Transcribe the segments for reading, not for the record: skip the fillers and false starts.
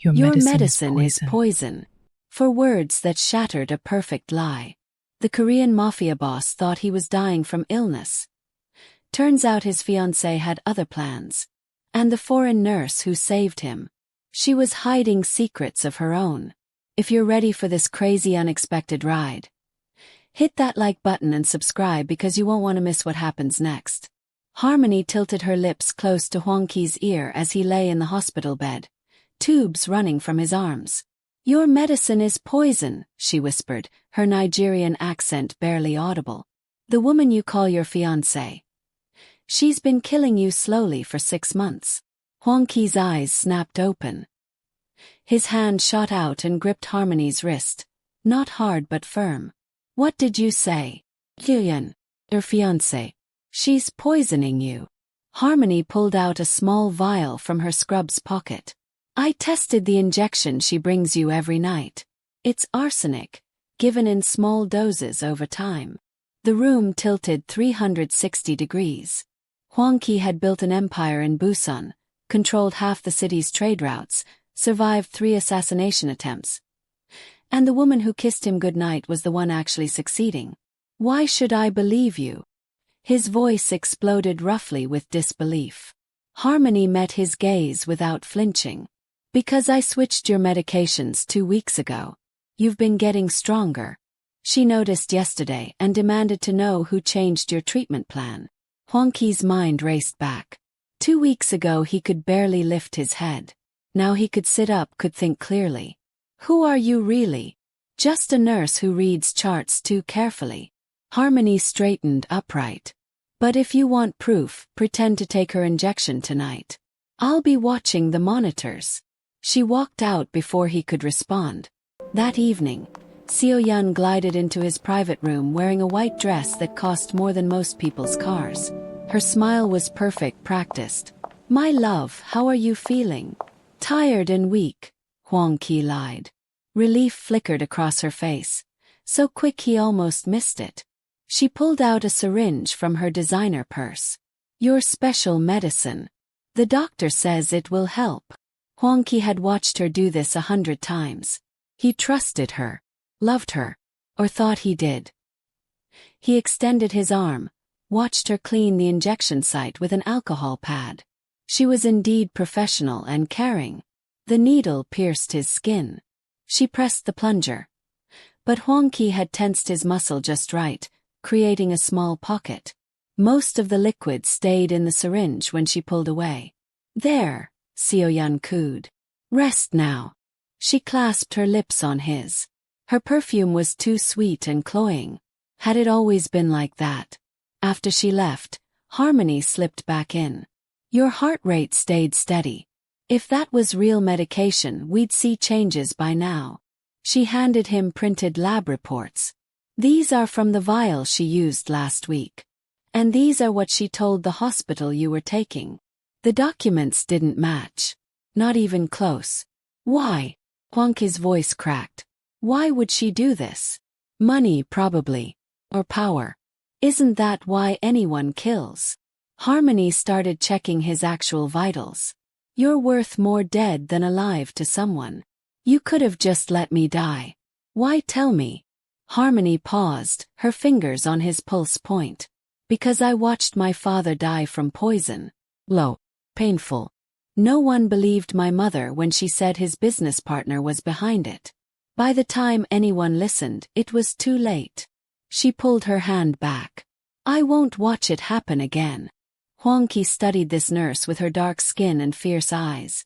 Your Your medicine is medicine is poison. poison. For words that shattered a perfect lie. The Korean mafia boss thought he was dying from illness. Turns out his fiancée had other plans. And the foreign nurse who saved him. She was hiding secrets of her own. If you're ready for this crazy unexpected ride, hit that like button and subscribe because you won't want to miss what happens next. Harmony tilted her lips close to Hwang-Ki's ear as he lay in the hospital bed, tubes running from his arms. Your medicine is poison, she whispered, her Nigerian accent barely audible. The woman you call your fiancée. She's been killing you slowly for 6 months. Hwang-Ki's eyes snapped open. His hand shot out and gripped Harmony's wrist, not hard but firm. What did you say? Seo-Yeon, your fiancée. She's poisoning you. Harmony pulled out a small vial from her scrub's pocket. I tested the injection she brings you every night. It's arsenic, given in small doses over time. The room tilted 360 degrees. Hwang-Ki had built an empire in Busan, controlled half the city's trade routes, survived 3 assassination attempts. And the woman who kissed him goodnight was the one actually succeeding. Why should I believe you? His voice exploded roughly with disbelief. Harmony met his gaze without flinching. Because I switched your medications 2 weeks ago. You've been getting stronger. She noticed yesterday and demanded to know who changed your treatment plan. Hwang-Ki's mind raced back. 2 weeks ago he could barely lift his head. Now he could sit up, could think clearly. Who are you really? Just a nurse who reads charts too carefully. Harmony straightened upright. But if you want proof, pretend to take her injection tonight. I'll be watching the monitors. She walked out before he could respond. That evening, Seo-Yeon glided into his private room wearing a white dress that cost more than most people's cars. Her smile was perfect, practiced. My love, how are you feeling? Tired and weak, Hwang-Ki lied. Relief flickered across her face, so quick he almost missed it. She pulled out a syringe from her designer purse. Your special medicine. The doctor says it will help. Hwang-Ki had watched her do this 100 times. He trusted her, loved her, or thought he did. He extended his arm, watched her clean the injection site with an alcohol pad. She was indeed professional and caring. The needle pierced his skin. She pressed the plunger. But Hwang-Ki had tensed his muscle just right, creating a small pocket. Most of the liquid stayed in the syringe when she pulled away. There, Seo-Yeon cooed. Rest now. She clasped her lips on his. Her perfume was too sweet and cloying. Had it always been like that? After she left, Harmony slipped back in. Your heart rate stayed steady. If that was real medication, we'd see changes by now. She handed him printed lab reports. These are from the vial she used last week. And these are what she told the hospital you were taking. The documents didn't match. Not even close. Why? Hwang-Ki's voice cracked. Why would she do this? Money, probably. Or power. Isn't that why anyone kills? Harmony started checking his actual vitals. You're worth more dead than alive to someone. You could have just let me die. Why tell me? Harmony paused, her fingers on his pulse point. Because I watched my father die from poison. Low. Painful. No one believed my mother when she said his business partner was behind it. By the time anyone listened, it was too late. She pulled her hand back. I won't watch it happen again. Hwang-Ki studied this nurse with her dark skin and fierce eyes.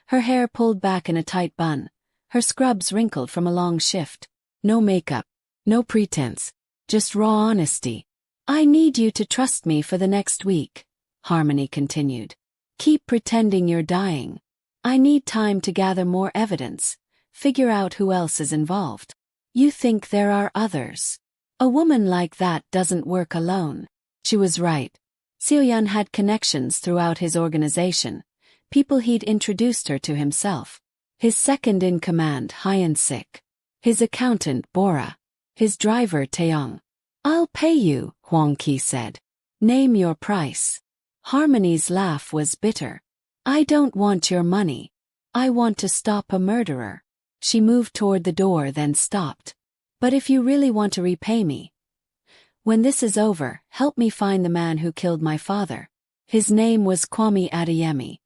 Her hair pulled back in a tight bun, her scrubs wrinkled from a long shift. No makeup, no pretense, just raw honesty. I need you to trust me for the next week, Harmony continued. Keep pretending you're dying. I need time to gather more evidence, figure out who else is involved. You think there are others. A woman like that doesn't work alone. She was right. Seo-Yeon had connections throughout his organization, people he'd introduced her to himself. His second-in-command, Hyun-sik. His accountant, Bora. His driver, Taeyong. I'll pay you, Hwang-Ki said. Name your price. Harmony's laugh was bitter. I don't want your money. I want to stop a murderer. She moved toward the door then stopped. But if you really want to repay me, when this is over, help me find the man who killed my father. His name was Kwame Adeyemi.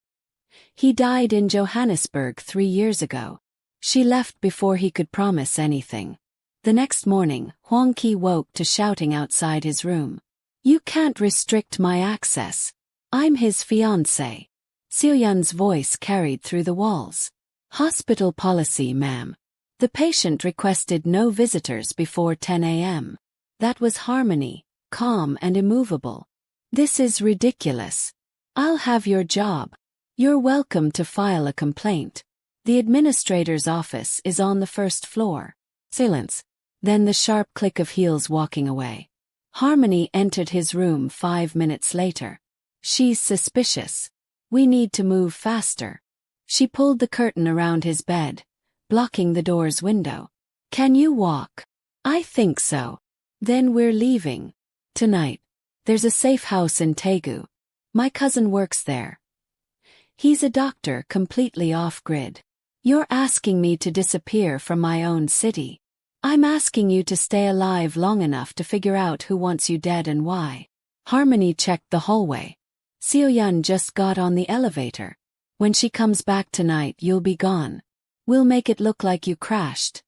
He died in Johannesburg 3 years ago. She left before he could promise anything. The next morning, Hwang-Ki woke to shouting outside his room. You can't restrict my access. I'm his fiancée. Seo-Yeon's voice carried through the walls. Hospital policy, ma'am. The patient requested no visitors before 10 a.m. That was Harmony, calm and immovable. This is ridiculous. I'll have your job. You're welcome to file a complaint. The administrator's office is on the first floor. Silence. Then the sharp click of heels walking away. Harmony entered his room 5 minutes later. She's suspicious. We need to move faster. She pulled the curtain around his bed, blocking the door's window. Can you walk? I think so. Then we're leaving. Tonight. There's a safe house in Daegu. My cousin works there. He's a doctor completely off-grid. You're asking me to disappear from my own city. I'm asking you to stay alive long enough to figure out who wants you dead and why. Harmony checked the hallway. Seo-Yeon just got on the elevator. When she comes back tonight, you'll be gone. We'll make it look like you crashed.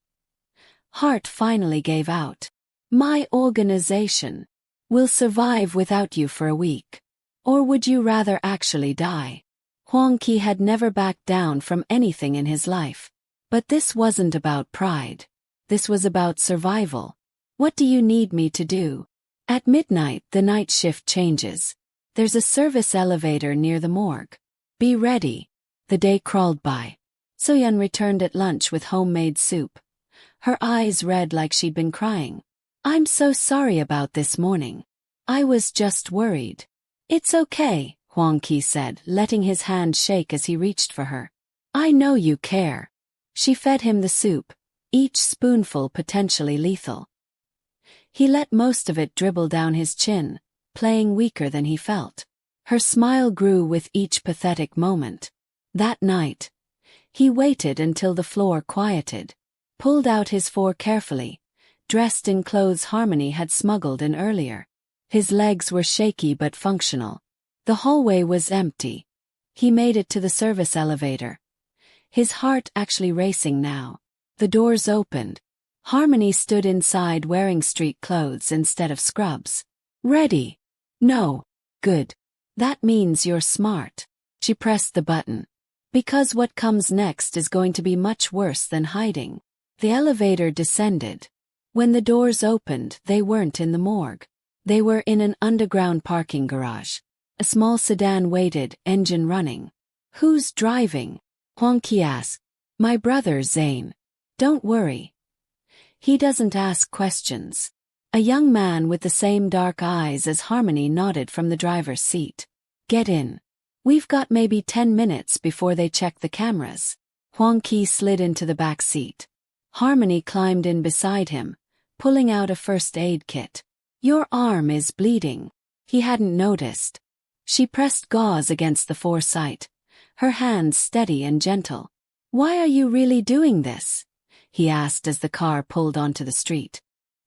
Heart finally gave out. My organization will survive without you for a week. Or would you rather actually die? Hwang-Ki had never backed down from anything in his life. But this wasn't about pride. This was about survival. What do you need me to do? At midnight, the night shift changes. There's a service elevator near the morgue. Be ready. The day crawled by. Seo-Yeon returned at lunch with homemade soup. Her eyes red like she'd been crying. I'm so sorry about this morning. I was just worried. It's okay, Hwang-Ki said, letting his hand shake as he reached for her. I know you care. She fed him the soup, each spoonful potentially lethal. He let most of it dribble down his chin, playing weaker than he felt. Her smile grew with each pathetic moment. That night, he waited until the floor quieted, pulled out his four carefully, dressed in clothes Harmony had smuggled in earlier. His legs were shaky but functional. The hallway was empty. He made it to the service elevator. His heart actually racing now. The doors opened. Harmony stood inside wearing street clothes instead of scrubs. Ready? No. Good. That means you're smart. She pressed the button. Because what comes next is going to be much worse than hiding. The elevator descended. When the doors opened, they weren't in the morgue. They were in an underground parking garage. A small sedan waited, engine running. Who's driving? Hwang-Ki asked. My brother Zane. Don't worry. He doesn't ask questions. A young man with the same dark eyes as Harmony nodded from the driver's seat. Get in. We've got maybe 10 minutes before they check the cameras. Hwang-Ki slid into the back seat. Harmony climbed in beside him, pulling out a first aid kit. Your arm is bleeding. He hadn't noticed. She pressed gauze against the foresight, her hands steady and gentle. Why are you really doing this? He asked as the car pulled onto the street.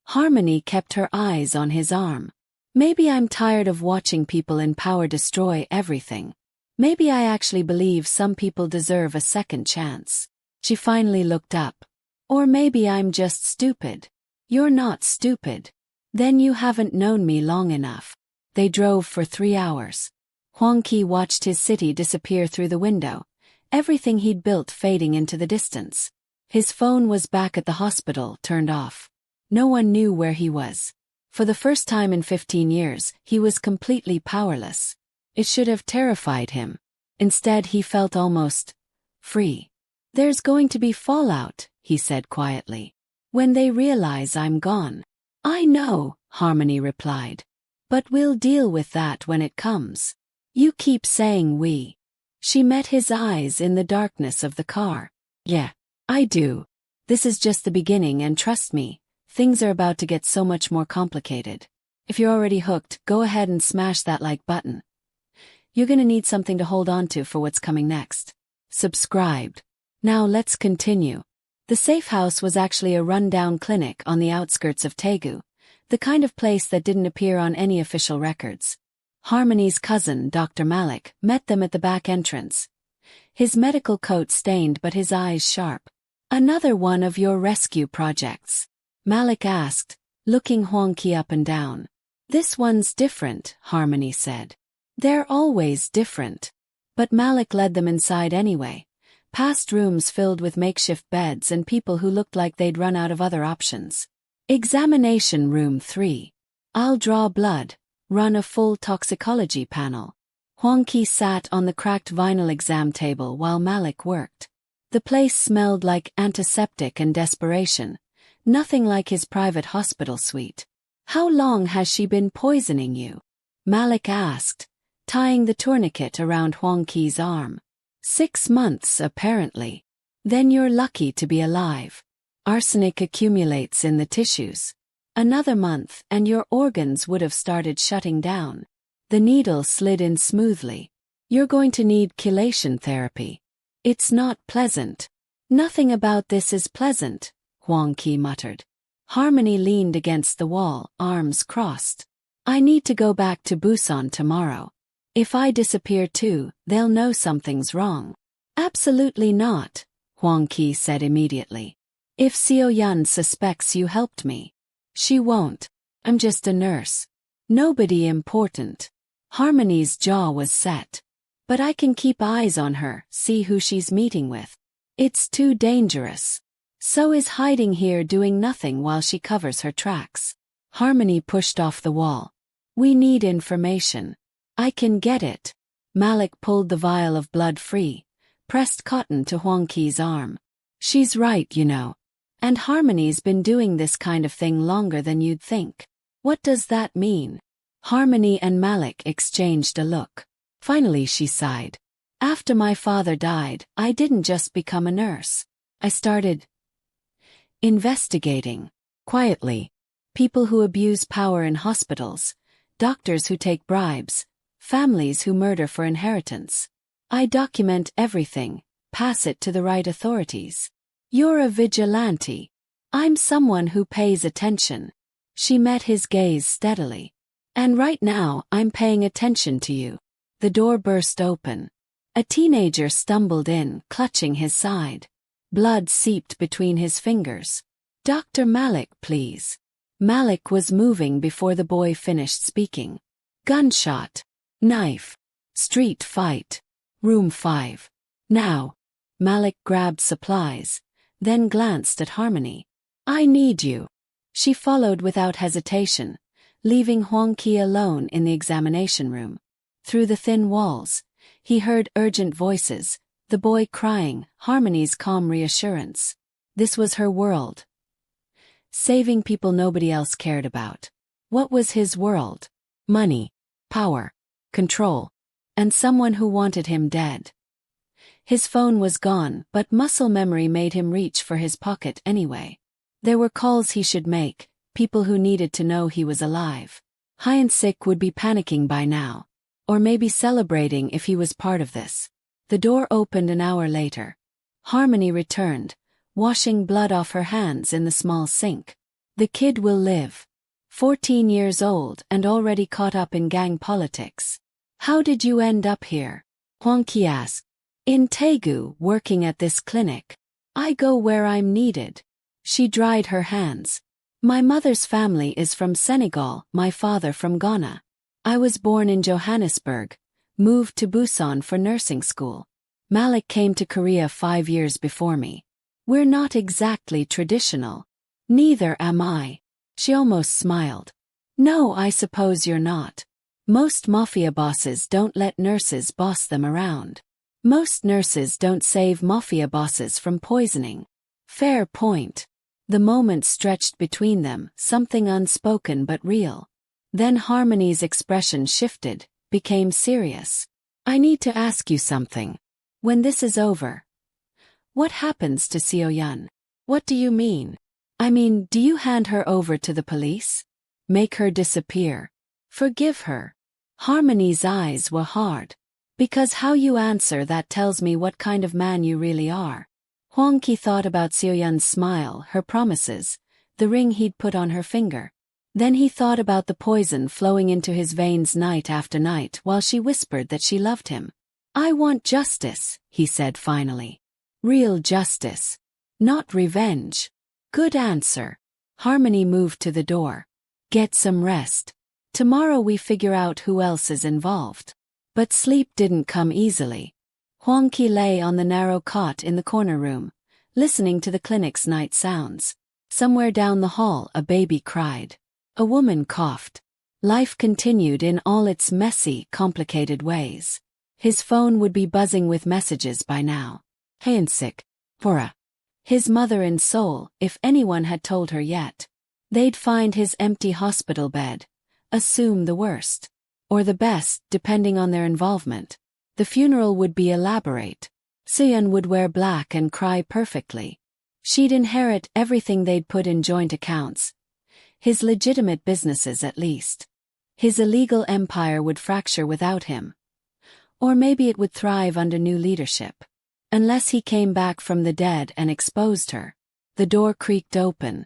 Harmony kept her eyes on his arm. Maybe I'm tired of watching people in power destroy everything. Maybe I actually believe some people deserve a second chance. She finally looked up. Or maybe I'm just stupid. You're not stupid. Then you haven't known me long enough. They drove for 3 hours. Hwang-Ki watched his city disappear through the window, everything he'd built fading into the distance. His phone was back at the hospital, turned off. No one knew where he was. For the first time in 15 years, he was completely powerless. It should have terrified him. Instead, he felt almost free. There's going to be fallout, he said quietly. When they realize I'm gone. I know, Harmony replied. But we'll deal with that when it comes. You keep saying we. She met his eyes in the darkness of the car. Yeah, I do. This is just the beginning and trust me, things are about to get so much more complicated. If you're already hooked, go ahead and smash that like button. You're gonna need something to hold on to for what's coming next. Subscribed. Now let's continue. The safe house was actually a run-down clinic on the outskirts of Daegu, the kind of place that didn't appear on any official records. Harmony's cousin, Dr. Malik, met them at the back entrance. His medical coat stained but his eyes sharp. "Another one of your rescue projects?" Malik asked, looking Hwang-Ki up and down. "This one's different," Harmony said. "They're always different." But Malik led them inside anyway, past rooms filled with makeshift beds and people who looked like they'd run out of other options. Examination Room 3. "I'll draw blood, run a full toxicology panel." Hwang-Ki sat on the cracked vinyl exam table while Malik worked. The place smelled like antiseptic and desperation, nothing like his private hospital suite. "How long has she been poisoning you?" Malik asked, tying the tourniquet around Hwang-Ki's arm. 6 months, apparently. "Then you're lucky to be alive. Arsenic accumulates in the tissues. Another month and your organs would have started shutting down." The needle slid in smoothly. "You're going to need chelation therapy. It's not pleasant." "Nothing about this is pleasant," Hwang-Ki muttered. Harmony leaned against the wall, arms crossed. "I need to go back to Busan tomorrow. If I disappear too, they'll know something's wrong." "Absolutely not," Hwang-Ki said immediately. "If Seo-Yeon suspects you helped me." "She won't. I'm just a nurse. Nobody important." Harmony's jaw was set. "But I can keep eyes on her, see who she's meeting with." "It's too dangerous." "So is hiding here doing nothing while she covers her tracks." Harmony pushed off the wall. "We need information." "I can get it." Malik pulled the vial of blood free, pressed cotton to Hwang-Ki's arm. "She's right, you know. And Harmony's been doing this kind of thing longer than you'd think." "What does that mean?" Harmony and Malik exchanged a look. Finally she sighed. "After my father died, I didn't just become a nurse. I started investigating. Quietly. People who abuse power in hospitals, doctors who take bribes, families who murder for inheritance. I document everything, pass it to the right authorities." "You're a vigilante." "I'm someone who pays attention." She met his gaze steadily. "And right now, I'm paying attention to you." The door burst open. A teenager stumbled in, clutching his side. Blood seeped between his fingers. "Dr. Malik, please." Malik was moving before the boy finished speaking. "Gunshot. Knife. Street fight. Room 5. Now." Malik grabbed supplies, then glanced at Harmony. "I need you." She followed without hesitation, leaving Hwang-Ki alone in the examination room. Through the thin walls, he heard urgent voices, the boy crying, Harmony's calm reassurance. This was her world. Saving people nobody else cared about. What was his world? Money, power, control, and someone who wanted him dead. His phone was gone, but muscle memory made him reach for his pocket anyway. There were calls he should make, people who needed to know he was alive. Hwang-Sik would be panicking by now. Or maybe celebrating if he was part of this. The door opened an hour later. Harmony returned, washing blood off her hands in the small sink. "The kid will live. 14 years old and already caught up in gang politics." "How did you end up here?" Hwang-Ki asked. "In Daegu, working at this clinic. I go where I'm needed." She dried her hands. "My mother's family is from Senegal, my father from Ghana. I was born in Johannesburg, moved to Busan for nursing school. Malik came to Korea 5 years before me. We're not exactly traditional." "Neither am I." She almost smiled. "No, I suppose you're not. Most mafia bosses don't let nurses boss them around. Most nurses don't save mafia bosses from poisoning." Fair point. The moment stretched between them, something unspoken but real. Then Harmony's expression shifted, became serious. "I need to ask you something. When this is over, what happens to Seo-Yeon?" "What do you mean?" "I mean, do you hand her over to the police? Make her disappear? Forgive her?" Harmony's eyes were hard. Because how you answer that tells me what kind of man you really are. Hwang-Ki thought about Seo-Yeon's smile, her promises, the ring he'd put on her finger. Then he thought about the poison flowing into his veins night after night while she whispered that she loved him. I want justice, he said finally. Real justice. Not revenge. Good answer. Harmony moved to the door. Get some rest. Tomorrow we figure out who else is involved. But sleep didn't come easily. Hwang-Ki lay on the narrow cot in the corner room, listening to the clinic's night sounds. Somewhere down the hall a baby cried. A woman coughed. Life continued in all its messy, complicated ways. His phone would be buzzing with messages by now. Hwang-Ki, Bora. His mother in Seoul, if anyone had told her yet. They'd find his empty hospital bed. Assume the worst. Or the best, depending on their involvement. The funeral would be elaborate. Seo-Yeon would wear black and cry perfectly. She'd inherit everything they'd put in joint accounts. His legitimate businesses at least. His illegal empire would fracture without him. Or maybe it would thrive under new leadership. Unless he came back from the dead and exposed her. The door creaked open.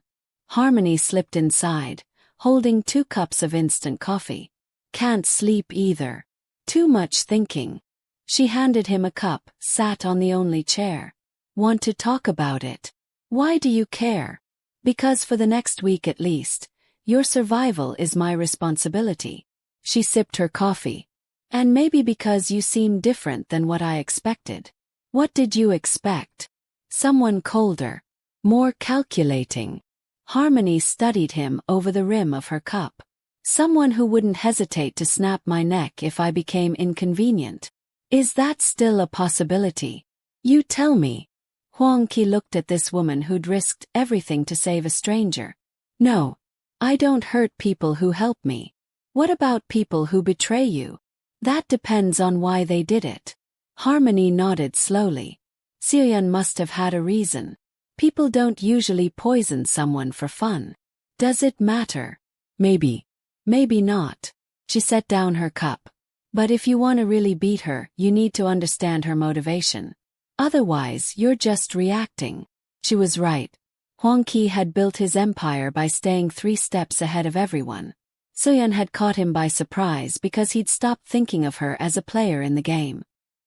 Harmony slipped inside, holding 2 cups of instant coffee. Can't sleep either. Too much thinking. She handed him a cup, sat on the only chair. Want to talk about it? Why do you care? Because for the next week at least, your survival is my responsibility. She sipped her coffee. And maybe because you seem different than what I expected. What did you expect? Someone colder. More calculating. Harmony studied him over the rim of her cup. Someone who wouldn't hesitate to snap my neck if I became inconvenient. Is that still a possibility? You tell me. Hwang-Ki looked at this woman who'd risked everything to save a stranger. No. I don't hurt people who help me. What about people who betray you? That depends on why they did it. Harmony nodded slowly. Seo-Yeon must have had a reason. People don't usually poison someone for fun. Does it matter? Maybe. Maybe not. She set down her cup. But if you want to really beat her, you need to understand her motivation. Otherwise, you're just reacting. She was right. Hwang-Ki had built his empire by staying 3 steps ahead of everyone. Seo-Yeon had caught him by surprise because he'd stopped thinking of her as a player in the game.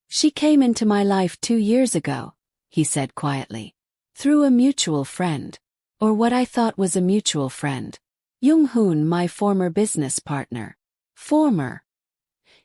She came into my life 2 years ago, he said quietly. Through a mutual friend. Or what I thought was a mutual friend. Jung-hoon, my former business partner. Former.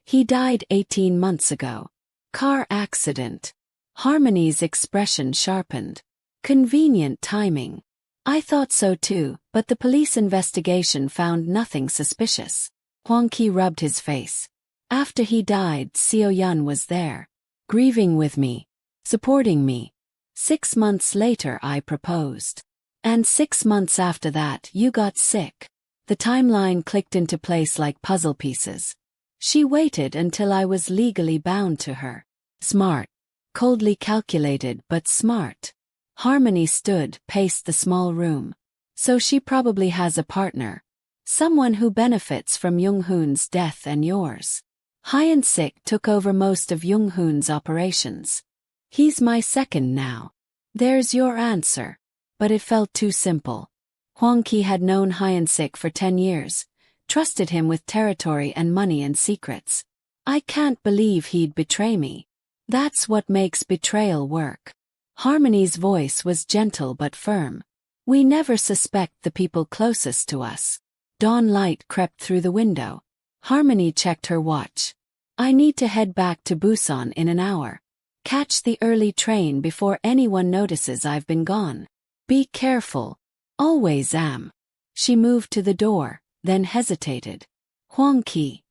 He died 18 months ago. Car accident. Harmony's expression sharpened. Convenient timing. I thought so too, but the police investigation found nothing suspicious. Hwang-Ki rubbed his face. After he died, Seo-Yeon was there. Grieving with me. Supporting me. 6 months later I proposed. And 6 months after that you got sick. The timeline clicked into place like puzzle pieces. She waited until I was legally bound to her. Smart. Coldly calculated but smart. Harmony stood, paced the small room. So she probably has a partner. Someone who benefits from Jung-hoon's death and yours. Hwang-Ki took over most of Jung-hoon's operations. He's my second now. There's your answer. But it felt too simple. Hwang-Ki had known Hwang-Ki for 10 years, trusted him with territory and money and secrets. I can't believe he'd betray me. That's what makes betrayal work. Harmony's voice was gentle but firm. We never suspect the people closest to us. Dawn light crept through the window. Harmony checked her watch. I need to head back to Busan in an hour. Catch the early train before anyone notices I've been gone. Be careful. Always am. She moved to the door, then hesitated. Hwang-Ki.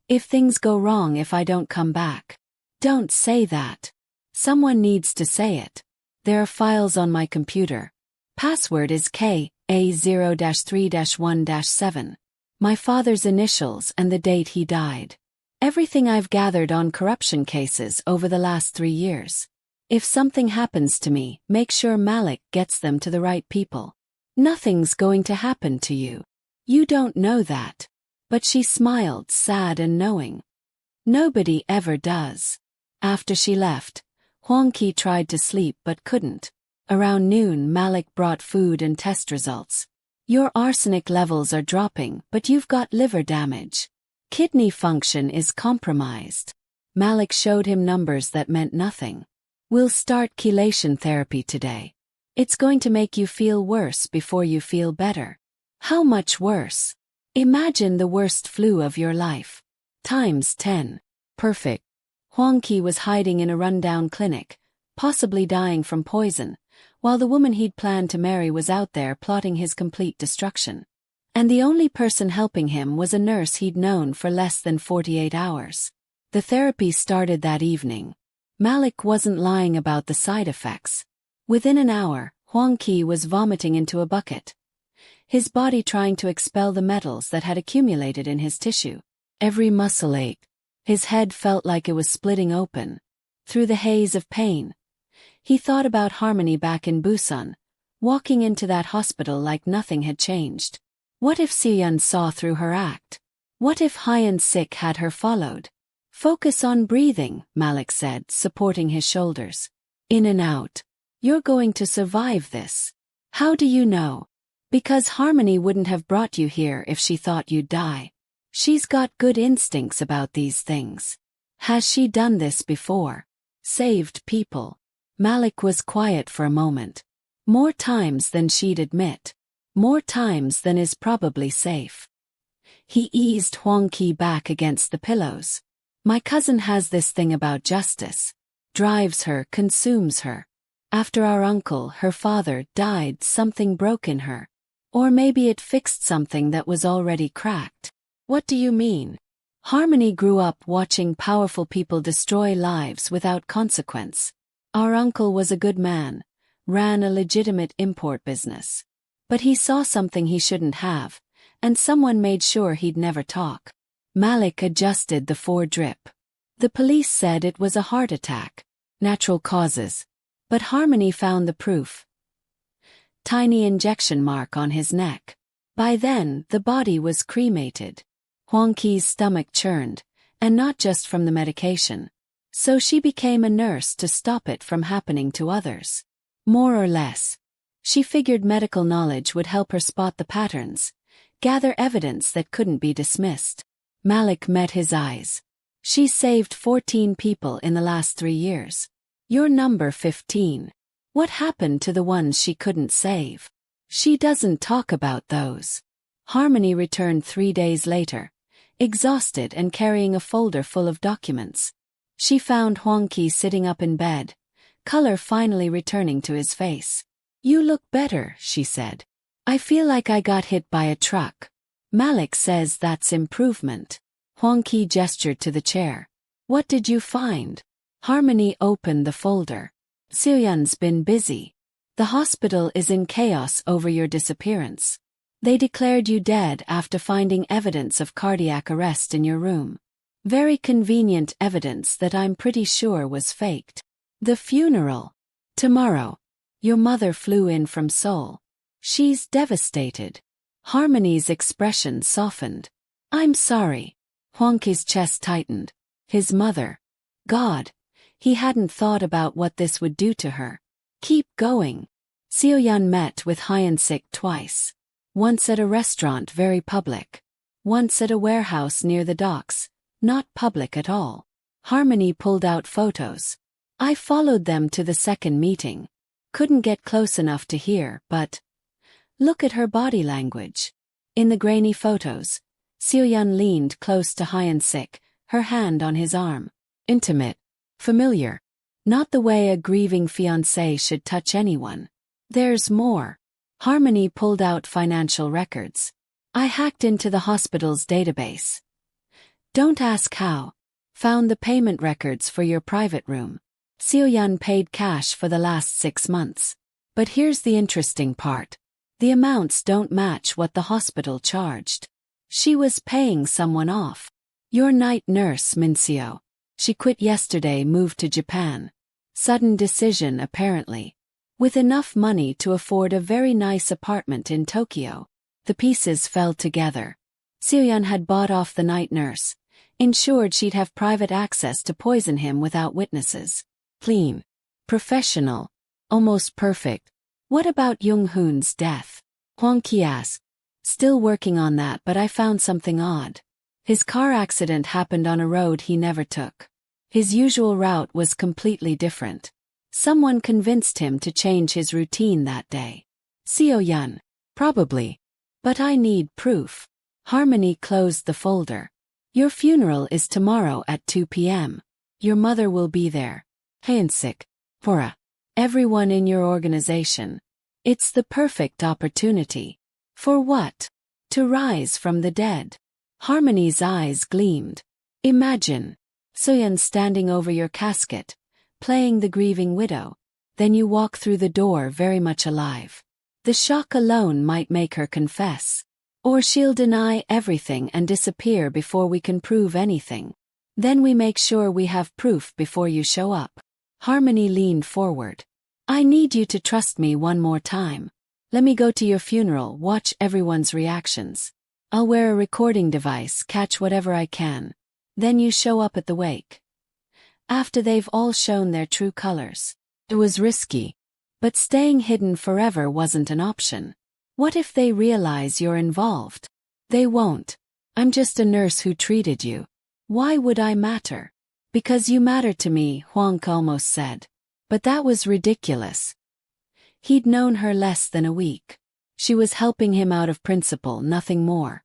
If things go wrong if I don't come back. Don't say that. Someone needs to say it. There are files on my computer. Password is KA0-3-1-7. My father's initials and the date he died. Everything I've gathered on corruption cases over the last 3 years. If something happens to me, make sure Malik gets them to the right people. Nothing's going to happen to you. You don't know that. But she smiled, sad and knowing. Nobody ever does. After she left, Hwang-Ki tried to sleep but couldn't. Around noon, Malik brought food and test results. Your arsenic levels are dropping, but you've got liver damage. Kidney function is compromised. Malik showed him numbers that meant nothing. We'll start chelation therapy today. It's going to make you feel worse before you feel better. How much worse? Imagine the worst flu of your life. Times 10. Perfect. Hwang-Ki was hiding in a rundown clinic, possibly dying from poison, while the woman he'd planned to marry was out there plotting his complete destruction. And the only person helping him was a nurse he'd known for less than 48 hours. The therapy started that evening. Malik wasn't lying about the side effects. Within an hour, Hwang-Ki was vomiting into a bucket, his body trying to expel the metals that had accumulated in his tissue. Every muscle ached. His head felt like it was splitting open. Through the haze of pain, he thought about Harmony back in Busan, walking into that hospital like nothing had changed. What if Seo-Yeon saw through her act? What if Hwang-Ki had her followed? Focus on breathing, Malik said, supporting his shoulders. In and out. You're going to survive this. How do you know? Because Harmony wouldn't have brought you here if she thought you'd die. She's got good instincts about these things. Has she done this before? Saved people. Malik was quiet for a moment. More times than she'd admit. More times than is probably safe. He eased Hwang-Ki back against the pillows. My cousin has this thing about justice. Drives her, consumes her. After our uncle, her father, died, something broke in her. Or maybe it fixed something that was already cracked. What do you mean? Harmony grew up watching powerful people destroy lives without consequence. Our uncle was a good man, ran a legitimate import business. But he saw something he shouldn't have, and someone made sure he'd never talk. Malik adjusted the 4-drip. The police said it was a heart attack. Natural causes. But Harmony found the proof. Tiny injection mark on his neck. By then, the body was cremated. Hwang-Ki's stomach churned, and not just from the medication. So she became a nurse to stop it from happening to others. More or less. She figured medical knowledge would help her spot the patterns, gather evidence that couldn't be dismissed. Malik met his eyes. She saved 14 people in the last 3 years. You're number 15. What happened to the ones she couldn't save? She doesn't talk about those. Harmony returned 3 days later, exhausted and carrying a folder full of documents. She found Hwang-Ki sitting up in bed, color finally returning to his face. You look better, she said. I feel like I got hit by a truck. Malik says that's improvement. Hwang-Ki gestured to the chair. What did you find? Harmony opened the folder. Seo-Yeon's been busy. The hospital is in chaos over your disappearance. They declared you dead after finding evidence of cardiac arrest in your room. Very convenient evidence that I'm pretty sure was faked. The funeral. Tomorrow. Your mother flew in from Seoul. She's devastated. Harmony's expression softened. I'm sorry. Hwang-Ki's chest tightened. His mother. God. He hadn't thought about what this would do to her. Keep going. Seo-Yeon met with Hwang-Ki twice. Once at a restaurant, very public. Once at a warehouse near the docks, not public at all. Harmony pulled out photos. I followed them to the second meeting. Couldn't get close enough to hear, but look at her body language. In the grainy photos, Seo-Yeon leaned close to Hwang-Ki, her hand on his arm. Intimate. Familiar. Not the way a grieving fiancé should touch anyone. There's more. Harmony pulled out financial records. I hacked into the hospital's database. Don't ask how. Found the payment records for your private room. Seo-Yeon paid cash for the last 6 months. But here's the interesting part. The amounts don't match what the hospital charged. She was paying someone off. Your night nurse, Min-Seo. She quit yesterday, moved to Japan. Sudden decision apparently. With enough money to afford a very nice apartment in Tokyo. The pieces fell together. Seo-Yeon had bought off the night nurse, ensured she'd have private access to poison him without witnesses. Clean. Professional. Almost perfect. What about Jung-hoon's death? Hwang-Ki asked. Still working on that, but I found something odd. His car accident happened on a road he never took. His usual route was completely different. Someone convinced him to change his routine that day. Seo-Yeon. Probably. But I need proof. Harmony closed the folder. Your funeral is tomorrow at 2 p.m. Your mother will be there. Fiancée. Hora. Everyone in your organization. It's the perfect opportunity. For what? To rise from the dead. Harmony's eyes gleamed. Imagine. Seo-Yeon standing over your casket, playing the grieving widow. Then you walk through the door very much alive. The shock alone might make her confess. Or she'll deny everything and disappear before we can prove anything. Then we make sure we have proof before you show up. Harmony leaned forward. I need you to trust me one more time. Let me go to your funeral, watch everyone's reactions. I'll wear a recording device, catch whatever I can. Then you show up at the wake. After they've all shown their true colors. It was risky. But staying hidden forever wasn't an option. What if they realize you're involved? They won't. I'm just a nurse who treated you. Why would I matter? Because you matter to me, Hwang-Ki almost said. But that was ridiculous. He'd known her less than a week. She was helping him out of principle, nothing more.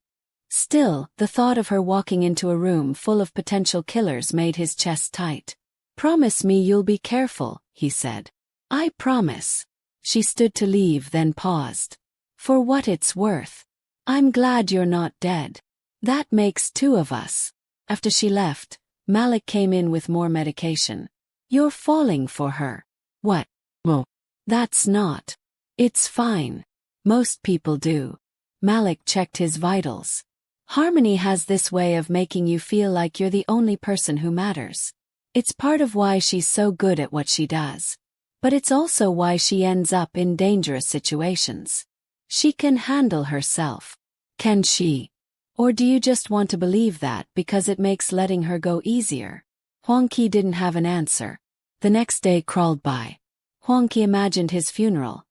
Still, the thought of her walking into a room full of potential killers made his chest tight. Promise me you'll be careful, he said. I promise. She stood to leave, then paused. For what it's worth. I'm glad you're not dead. That makes two of us. After she left, Malik came in with more medication. You're falling for her. What? Well, that's not. It's fine. Most people do. Malik checked his vitals. Harmony has this way of making you feel like you're the only person who matters. It's part of why she's so good at what she does. But it's also why she ends up in dangerous situations. She can handle herself. Can she? Or do you just want to believe that because it makes letting her go easier? Hwang-Ki didn't have an answer. The next day crawled by. Hwang-Ki imagined his funeral.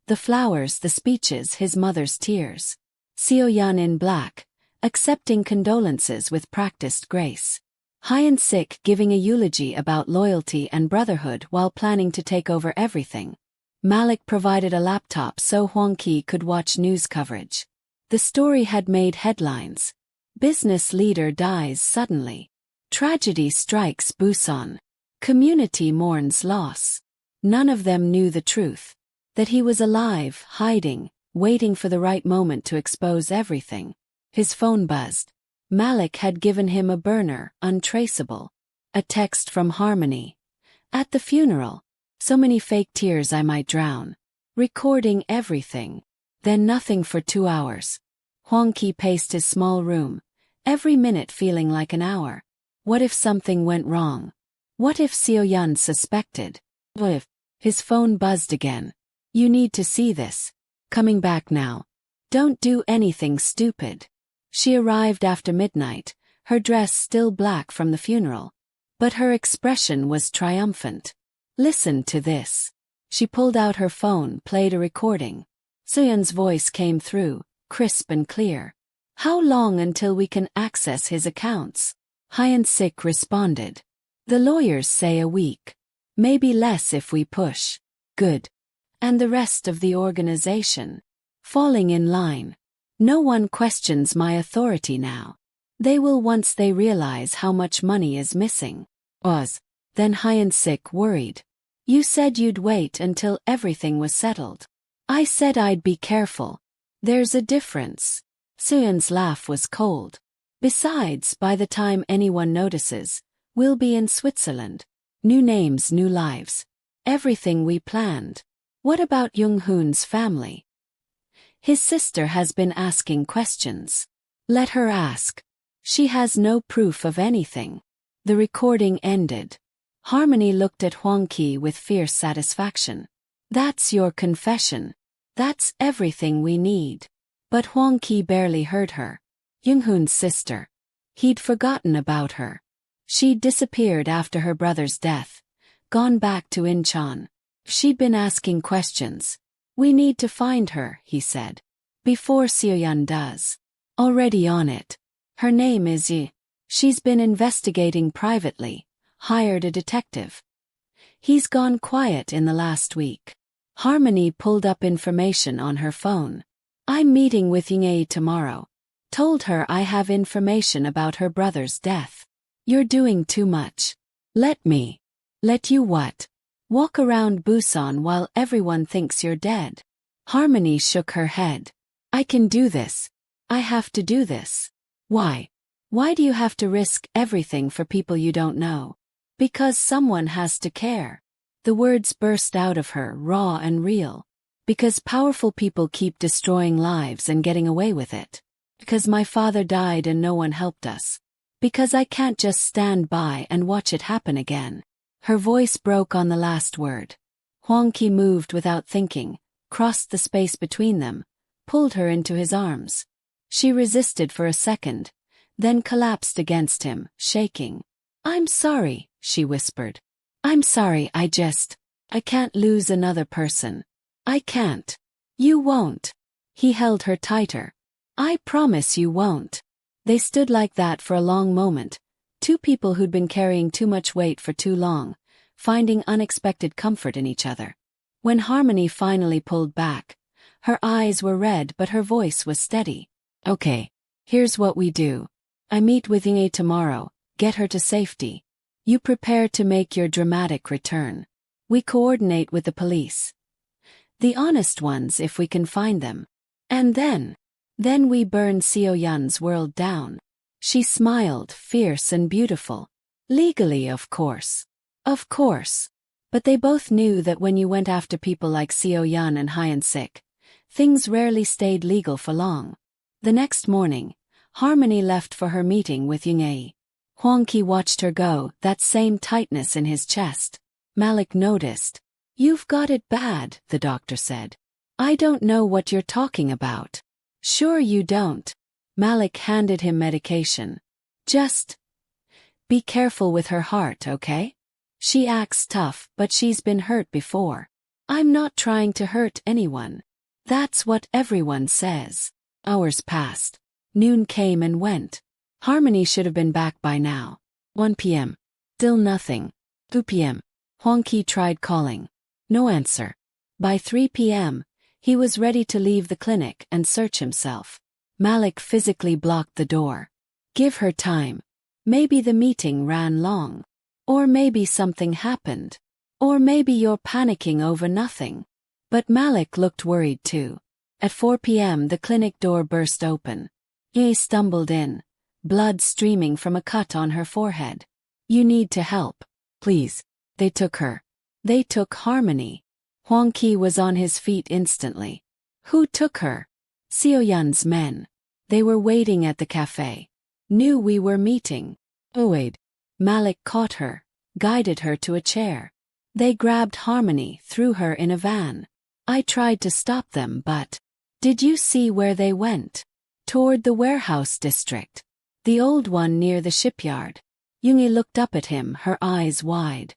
The flowers, the speeches, his mother's tears. Seo-Yeon in black, accepting condolences with practiced grace. Hyun-sik giving a eulogy about loyalty and brotherhood while planning to take over everything. Malik provided a laptop so Hwang-Ki could watch news coverage. The story had made headlines. Business leader dies suddenly. Tragedy strikes Busan. Community mourns loss. None of them knew the truth. That he was alive, hiding, waiting for the right moment to expose everything. His phone buzzed. Malik had given him a burner, untraceable. A text from Harmony. At the funeral. So many fake tears I might drown. Recording everything. Then nothing for 2 hours. Hwang-Ki paced his small room, every minute feeling like an hour. What if something went wrong? What if Seo-Yeon suspected? What if? His phone buzzed again. You need to see this. Coming back now. Don't do anything stupid. She arrived after midnight, her dress still black from the funeral. But her expression was triumphant. Listen to this. She pulled out her phone, played a recording. Seo-Yeon's voice came through, crisp and clear. How long until we can access his accounts? Hyun-sik responded. The lawyers say a week. Maybe less if we push. Good. And the rest of the organization? Falling in line. No one questions my authority now. They will once they realize how much money is missing. Then Hyun-sik worried. You said you'd wait until everything was settled. I said I'd be careful. There's a difference. Seo-Yeon's laugh was cold. Besides, by the time anyone notices, we'll be in Switzerland. New names, new lives. Everything we planned. What about Jung-hoon's family? His sister has been asking questions. Let her ask. She has no proof of anything. The recording ended. Harmony looked at Hwang-Ki with fierce satisfaction. That's your confession. That's everything we need. But Hwang-Ki barely heard her. Jung-hoon's sister. He'd forgotten about her. She'd disappeared after her brother's death, gone back to Incheon. She'd been asking questions. We need to find her, he said. Before Seo-Yeon does. Already on it. Her name is Yi. She's been investigating privately, hired a detective. He's gone quiet in the last week. Harmony pulled up information on her phone. I'm meeting with Ying tomorrow. Told her I have information about her brother's death. You're doing too much. Let me. Let you what? Walk around Busan while everyone thinks you're dead. Harmony shook her head. I can do this. I have to do this. Why? Why do you have to risk everything for people you don't know? Because someone has to care. The words burst out of her, raw and real. Because powerful people keep destroying lives and getting away with it. Because my father died and no one helped us. Because I can't just stand by and watch it happen again. Her voice broke on the last word. Hwang-Ki moved without thinking, crossed the space between them, pulled her into his arms. She resisted for a second, then collapsed against him, shaking. I'm sorry, she whispered. I'm sorry, I can't lose another person. I can't. You won't. He held her tighter. I promise you won't. They stood like that for a long moment, two people who'd been carrying too much weight for too long, finding unexpected comfort in each other. When Harmony finally pulled back, her eyes were red but her voice was steady. Okay, here's what we do. I meet with Ying tomorrow, get her to safety. You prepare to make your dramatic return. We coordinate with the police. The honest ones if we can find them. And then we burn Seo-Yeon's world down. She smiled, fierce and beautiful. Legally, of course. Of course. But they both knew that when you went after people like Seo-Yeon and Hwang-Ki, things rarely stayed legal for long. The next morning, Harmony left for her meeting with Ying. Hwang-Ki watched her go, that same tightness in his chest. Malik noticed. You've got it bad, the doctor said. I don't know what you're talking about. Sure you don't. Malik handed him medication. Just be careful with her heart, okay? She acts tough, but she's been hurt before. I'm not trying to hurt anyone. That's what everyone says. Hours passed. Noon came and went. Harmony should have been back by now. 1 p.m. Still nothing. 2 p.m. Hwang-Ki tried calling. No answer. By 3 p.m., he was ready to leave the clinic and search himself. Malik physically blocked the door. Give her time. Maybe the meeting ran long. Or maybe something happened. Or maybe you're panicking over nothing. But Malik looked worried too. At 4 p.m. the clinic door burst open. Ye stumbled in, blood streaming from a cut on her forehead. You need to help. Please. They took her. They took Harmony. Hwang-Ki was on his feet instantly. Who took her? Seo-Yeon's men. They were waiting at the cafe. Knew we were meeting. Oh wait. Malik caught her, guided her to a chair. They grabbed Harmony, threw her in a van. I tried to stop them but... Did you see where they went? Toward the warehouse district. The old one near the shipyard. Yoongi looked up at him, her eyes wide.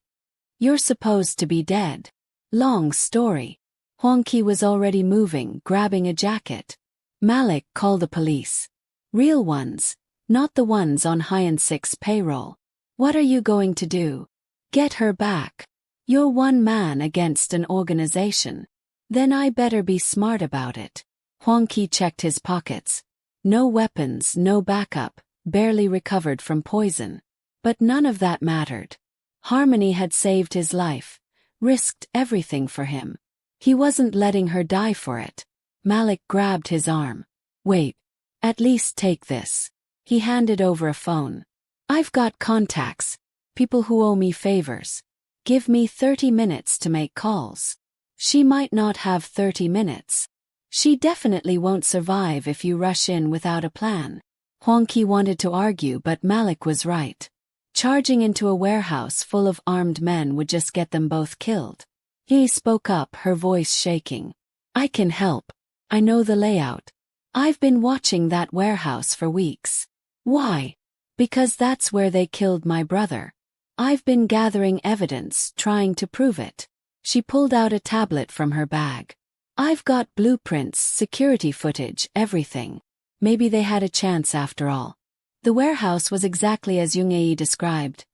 You're supposed to be dead. Long story. Hwang-Ki was already moving, grabbing a jacket. Malik called the police. Real ones, not the ones on Hwang-Ki's payroll. What are you going to do? Get her back. You're one man against an organization. Then I better be smart about it. Hwang-Ki checked his pockets. No weapons, no backup, barely recovered from poison. But none of that mattered. Harmony had saved his life, risked everything for him. He wasn't letting her die for it. Malik grabbed his arm. Wait. At least take this. He handed over a phone. I've got contacts. People who owe me favors. Give me 30 minutes to make calls. She might not have 30 minutes. She definitely won't survive if you rush in without a plan. Hwang-Ki wanted to argue but Malik was right. Charging into a warehouse full of armed men would just get them both killed. He spoke up, her voice shaking. I can help. I know the layout. I've been watching that warehouse for weeks. Why? Because that's where they killed my brother. I've been gathering evidence, trying to prove it. She pulled out a tablet from her bag. I've got blueprints, security footage, everything. Maybe they had a chance after all. The warehouse was exactly as Hwang-Ki described.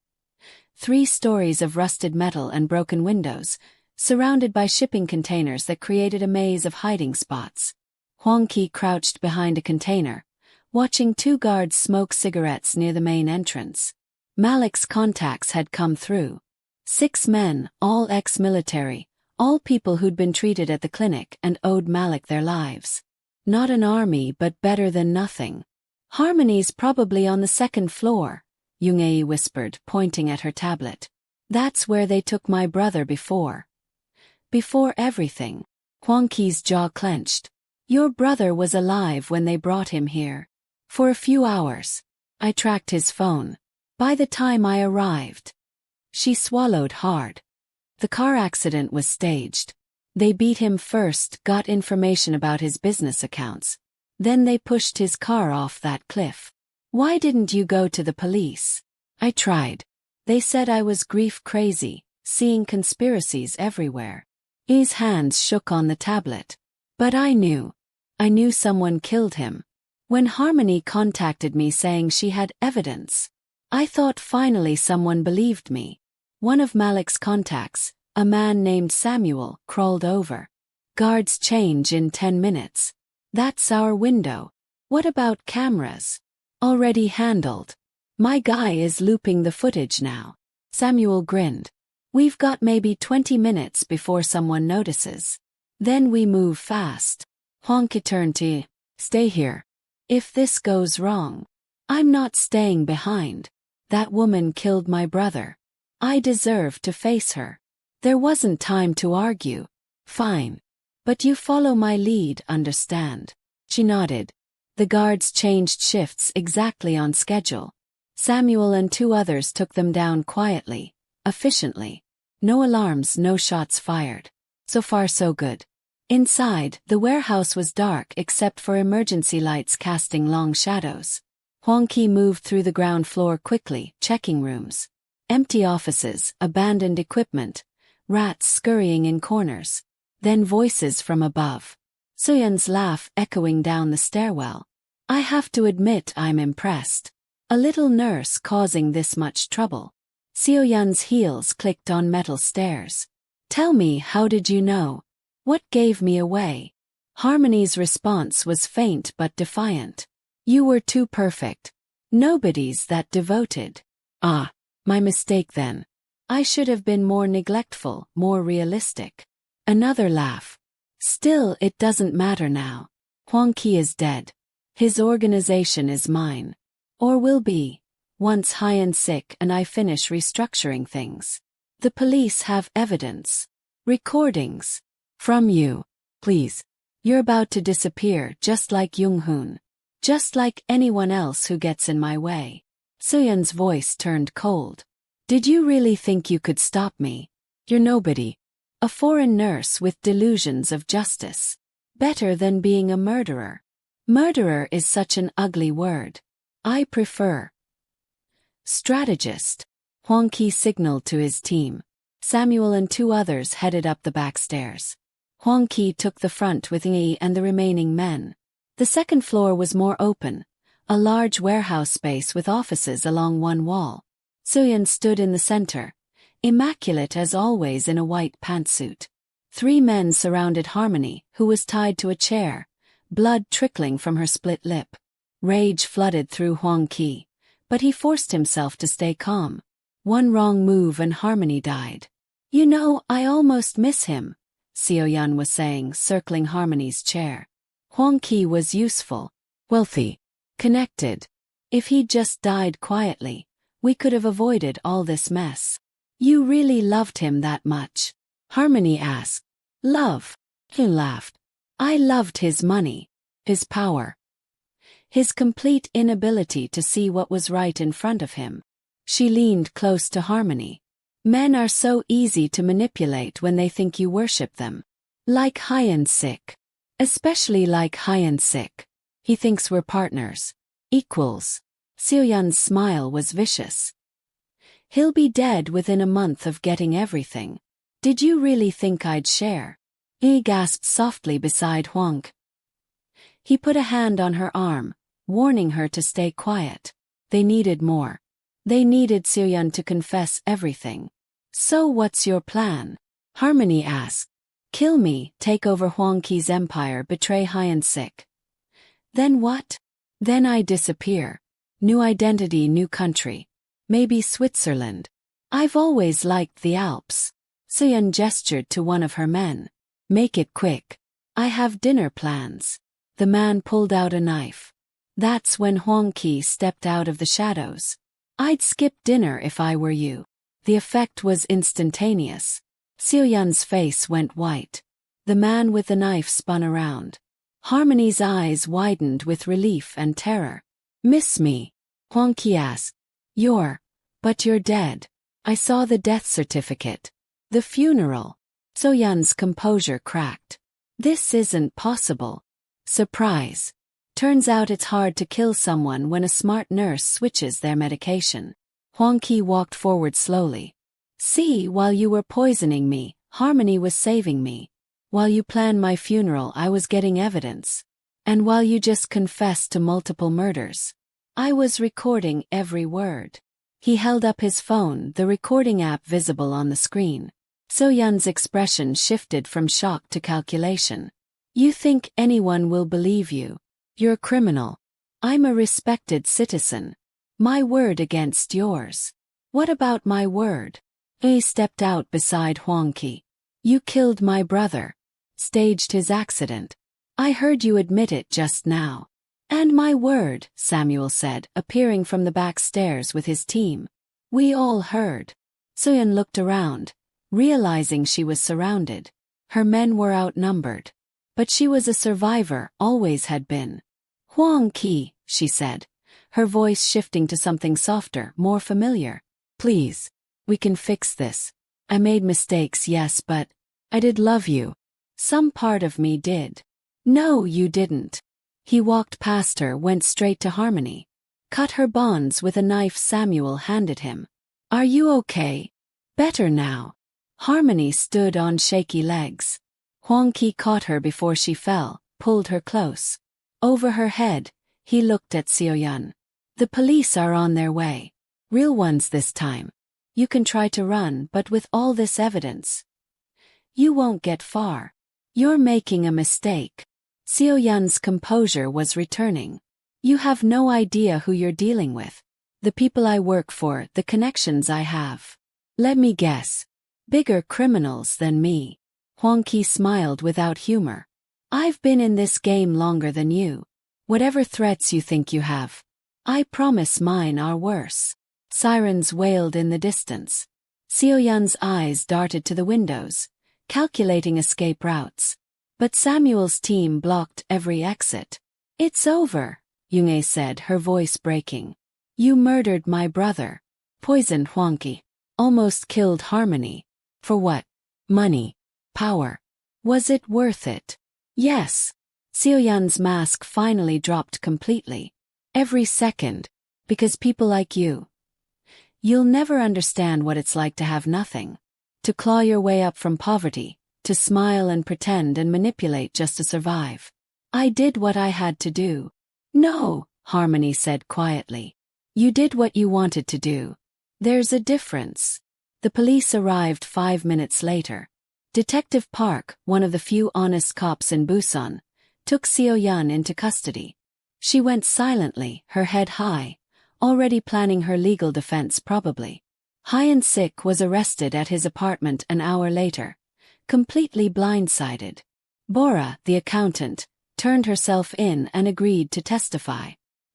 3 stories of rusted metal and broken windows, surrounded by shipping containers that created a maze of hiding spots. Hwang-Ki crouched behind a container, watching 2 guards smoke cigarettes near the main entrance. Malik's contacts had come through. 6 men, all ex-military, all people who'd been treated at the clinic and owed Malik their lives. Not an army, but better than nothing. Harmony's probably on the 2nd floor, Hwang-Ki whispered, pointing at her tablet. That's where they took my brother before. Before everything. Hwang-Ki's jaw clenched. Your brother was alive when they brought him here. For a few hours. I tracked his phone. By the time I arrived. She swallowed hard. The car accident was staged. They beat him first, got information about his business accounts. Then they pushed his car off that cliff. Why didn't you go to the police? I tried. They said I was grief crazy, seeing conspiracies everywhere. His hands shook on the tablet. But I knew. I knew someone killed him. When Harmony contacted me saying she had evidence, I thought finally someone believed me. One of Malik's contacts, a man named Samuel, crawled over. Guards change in 10 minutes. That's our window. What about cameras? Already handled. My guy is looping the footage now. Samuel grinned. We've got maybe 20 minutes before someone notices. Then we move fast. Hwang-Ki turned to, stay here. If this goes wrong, I'm not staying behind. That woman killed my brother. I deserve to face her. There wasn't time to argue. Fine. But you follow my lead, understand? She nodded. The guards changed shifts exactly on schedule. Samuel and 2 others took them down quietly, efficiently. No alarms, no shots fired. So far so good. Inside, the warehouse was dark except for emergency lights casting long shadows. Hwang-Ki moved through the ground floor quickly, checking rooms. Empty offices, abandoned equipment, rats scurrying in corners. Then voices from above. Seo-Yeon's laugh echoing down the stairwell. I have to admit I'm impressed. A little nurse causing this much trouble. Seo-Yeon's heels clicked on metal stairs. Tell me, how did you know? What gave me away? Harmony's response was faint but defiant. You were too perfect. Nobody's that devoted. Ah, my mistake then. I should have been more neglectful, more realistic. Another laugh. Still, it doesn't matter now. Hwang-Ki is dead. His organization is mine. Or will be. Once Hwang-Sik and I finish restructuring things. The police have evidence. Recordings. From you. Please. You're about to disappear just like Jung-hoon. Just like anyone else who gets in my way. Seo-Yeon's voice turned cold. Did you really think you could stop me? You're nobody. A foreign nurse with delusions of justice. Better than being a murderer. Murderer is such an ugly word. I prefer strategist. Hwang-Ki signaled to his team. Samuel and 2 others headed up the back stairs. Hwang-Ki took the front with Yi and the remaining men. The 2nd floor was more open, a large warehouse space with offices along one wall. Seo-Yeon stood in the center, immaculate as always in a white pantsuit. 3 men surrounded Harmony, who was tied to a chair, blood trickling from her split lip. Rage flooded through Hwang-Ki, but he forced himself to stay calm. One wrong move and Harmony died. You know, I almost miss him, Seo-Yeon was saying, circling Harmony's chair. Hwang-Ki was useful, wealthy, connected. If he'd just died quietly, we could have avoided all this mess. You really loved him that much? Harmony asked. Love. He laughed. I loved his money, his power, his complete inability to see what was right in front of him. She leaned close to Harmony. Men are so easy to manipulate when they think you worship them. Like Hwang-Sik. Especially like Hwang-Sik. He thinks we're partners. Equals. Seo-Yeon's smile was vicious. He'll be dead within a month of getting everything. Did you really think I'd share? He gasped softly beside Hwang-Ki. He put a hand on her arm, warning her to stay quiet. They needed more. They needed Seo-Yeon to confess everything. So what's your plan? Harmony asked. Kill me, take over Hwang-Ki's empire, betray Hwang-Sik. Then what? Then I disappear. New identity, new country. Maybe Switzerland. I've always liked the Alps. Seo-Yeon gestured to one of her men. Make it quick. I have dinner plans. The man pulled out a knife. That's when Hwang-Ki stepped out of the shadows. I'd skip dinner if I were you. The effect was instantaneous. Seo-Yeon's face went white. The man with the knife spun around. Harmony's eyes widened with relief and terror. Miss me? Hwang-Ki asked. But you're dead. I saw the death certificate. The funeral. Seo-Yeon's composure cracked. This isn't possible. Surprise. Turns out it's hard to kill someone when a smart nurse switches their medication. Hwang-Ki walked forward slowly. See, while you were poisoning me, Harmony was saving me. While you planned my funeral, I was getting evidence. And while you just confessed to multiple murders, I was recording every word. He held up his phone, the recording app visible on the screen. Seo-Yeon's expression shifted from shock to calculation. You think anyone will believe you? You're a criminal. I'm a respected citizen. My word against yours. What about my word? He stepped out beside Hwang-Ki. You killed my brother. Staged his accident. I heard you admit it just now. And my word, Samuel said, appearing from the back stairs with his team. We all heard. Seo-Yeon looked around, realizing she was surrounded. Her men were outnumbered. But she was a survivor, always had been. Hwang-Ki, she said, her voice shifting to something softer, more familiar. Please. We can fix this. I made mistakes, yes, but I did love you. Some part of me did. No, you didn't. He walked past her, went straight to Harmony. Cut her bonds with a knife Samuel handed him. Are you okay? Better now. Harmony stood on shaky legs. Hwang-Ki caught her before she fell, pulled her close. Over her head, he looked at Seo-Yeon. The police are on their way. Real ones this time. You can try to run, but with all this evidence, you won't get far. You're making a mistake. Seo-Yeon's composure was returning. You have no idea who you're dealing with. The people I work for, the connections I have. Let me guess. Bigger criminals than me. Hwang-Ki smiled without humor. I've been in this game longer than you. Whatever threats you think you have, I promise mine are worse. Sirens wailed in the distance. Seo-Yeon's eyes darted to the windows, calculating escape routes. But Samuel's team blocked every exit. It's over, Yoongae said, her voice breaking. You murdered my brother. Poisoned Hwang-Ki. Almost killed Harmony. For what? Money. Power. Was it worth it? Yes. Seo-Yeon's mask finally dropped completely. Every second. Because people like you. You'll never understand what it's like to have nothing. To claw your way up from poverty. To smile and pretend and manipulate just to survive. I did what I had to do. No, Harmony said quietly. You did what you wanted to do. There's a difference. The police arrived 5 minutes later. Detective Park, one of the few honest cops in Busan, took Seo-Yeon into custody. She went silently, her head high, already planning her legal defense probably. Hwang-Sik was arrested at his apartment an hour later, completely blindsided. Bora, the accountant, turned herself in and agreed to testify.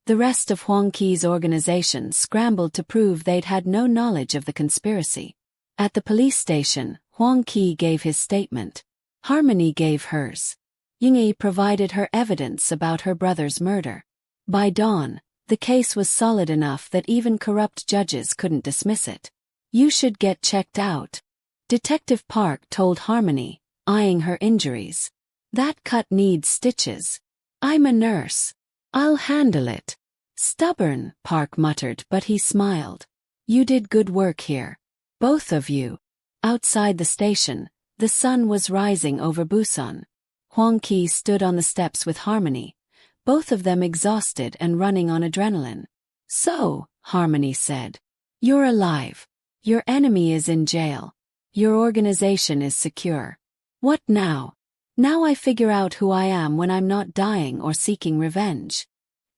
The rest of Hwang-Ki's organization scrambled to prove they'd had no knowledge of the conspiracy. At the police station, Hwang-Ki gave his statement. Harmony gave hers. Yoongae provided her evidence about her brother's murder. By dawn, the case was solid enough that even corrupt judges couldn't dismiss it. You should get checked out. Detective Park told Harmony, eyeing her injuries. That cut needs stitches. I'm a nurse. I'll handle it. Stubborn, Park muttered, but he smiled. You did good work here. Both of you. Outside the station, the sun was rising over Busan. Hwang-Ki stood on the steps with Harmony, both of them exhausted and running on adrenaline. So, Harmony said, you're alive. Your enemy is in jail. Your organization is secure. What now? Now I figure out who I am when I'm not dying or seeking revenge.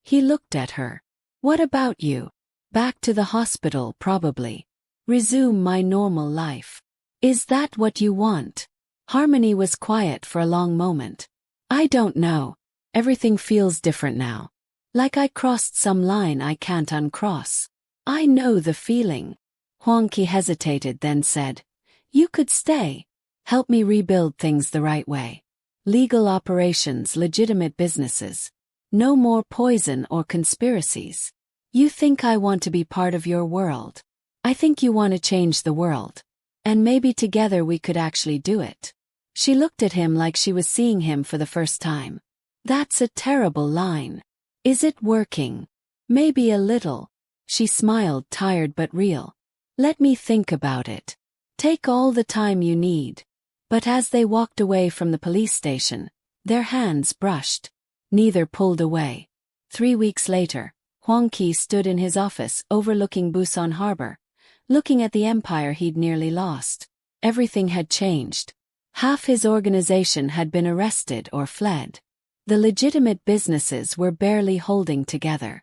He looked at her. What about you? Back to the hospital, probably. Resume my normal life. Is that what you want? Harmony was quiet for a long moment. I don't know. Everything feels different now. Like I crossed some line I can't uncross. I know the feeling. Hwang-Ki hesitated, then said, you could stay. Help me rebuild things the right way. Legal operations, legitimate businesses. No more poison or conspiracies. You think I want to be part of your world. I think you want to change the world. And maybe together we could actually do it. She looked at him like she was seeing him for the first time. That's a terrible line. Is it working? Maybe a little. She smiled, tired but real. Let me think about it. Take all the time you need. But as they walked away from the police station, their hands brushed. Neither pulled away. 3 weeks later, Hwang-Ki stood in his office overlooking Busan Harbor, looking at the empire he'd nearly lost. Everything had changed. Half his organization had been arrested or fled. The legitimate businesses were barely holding together.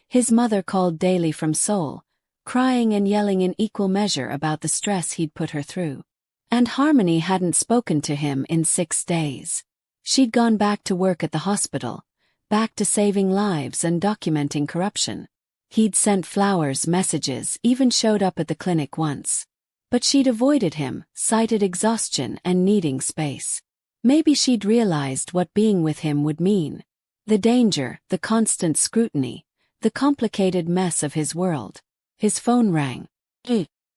His mother called daily from Seoul, crying and yelling in equal measure about the stress he'd put her through. And Harmony hadn't spoken to him in 6 days. She'd gone back to work at the hospital, back to saving lives and documenting corruption. He'd sent flowers, messages, even showed up at the clinic once. But she'd avoided him, cited exhaustion and needing space. Maybe she'd realized what being with him would mean. The danger, the constant scrutiny, the complicated mess of his world. His phone rang.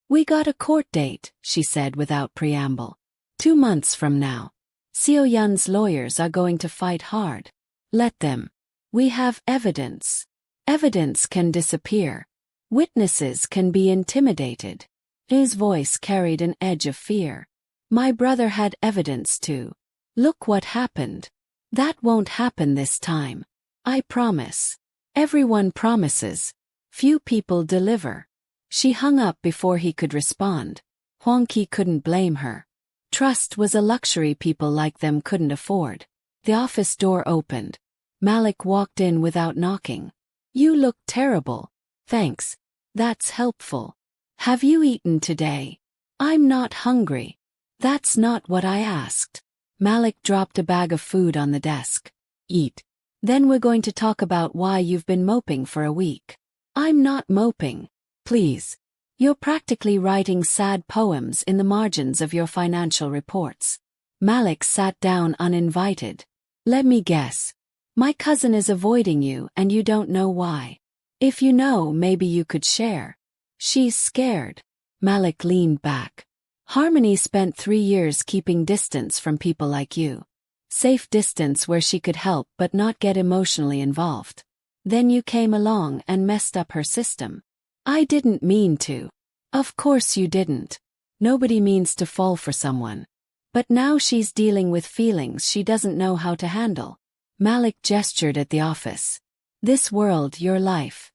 We got a court date, she said without preamble. 2 months from now. Seo-Yeon's lawyers are going to fight hard. Let them. We have evidence. Evidence can disappear. Witnesses can be intimidated. His voice carried an edge of fear. My brother had evidence too. Look what happened. That won't happen this time. I promise. Everyone promises. Few people deliver. She hung up before he could respond. Hwang-Ki couldn't blame her. Trust was a luxury people like them couldn't afford. The office door opened. Malik walked in without knocking. You look terrible. Thanks. That's helpful. Have you eaten today? I'm not hungry. That's not what I asked. Malik dropped a bag of food on the desk. Eat. Then we're going to talk about why you've been moping for a week. I'm not moping. Please. You're practically writing sad poems in the margins of your financial reports. Malik sat down uninvited. Let me guess. My cousin is avoiding you and you don't know why. If you know, maybe you could share. She's scared. Malik leaned back. Harmony spent 3 years keeping distance from people like you. Safe distance where she could help but not get emotionally involved. Then you came along and messed up her system. I didn't mean to. Of course you didn't. Nobody means to fall for someone. But now she's dealing with feelings she doesn't know how to handle. Malik gestured at the office. This world, your life.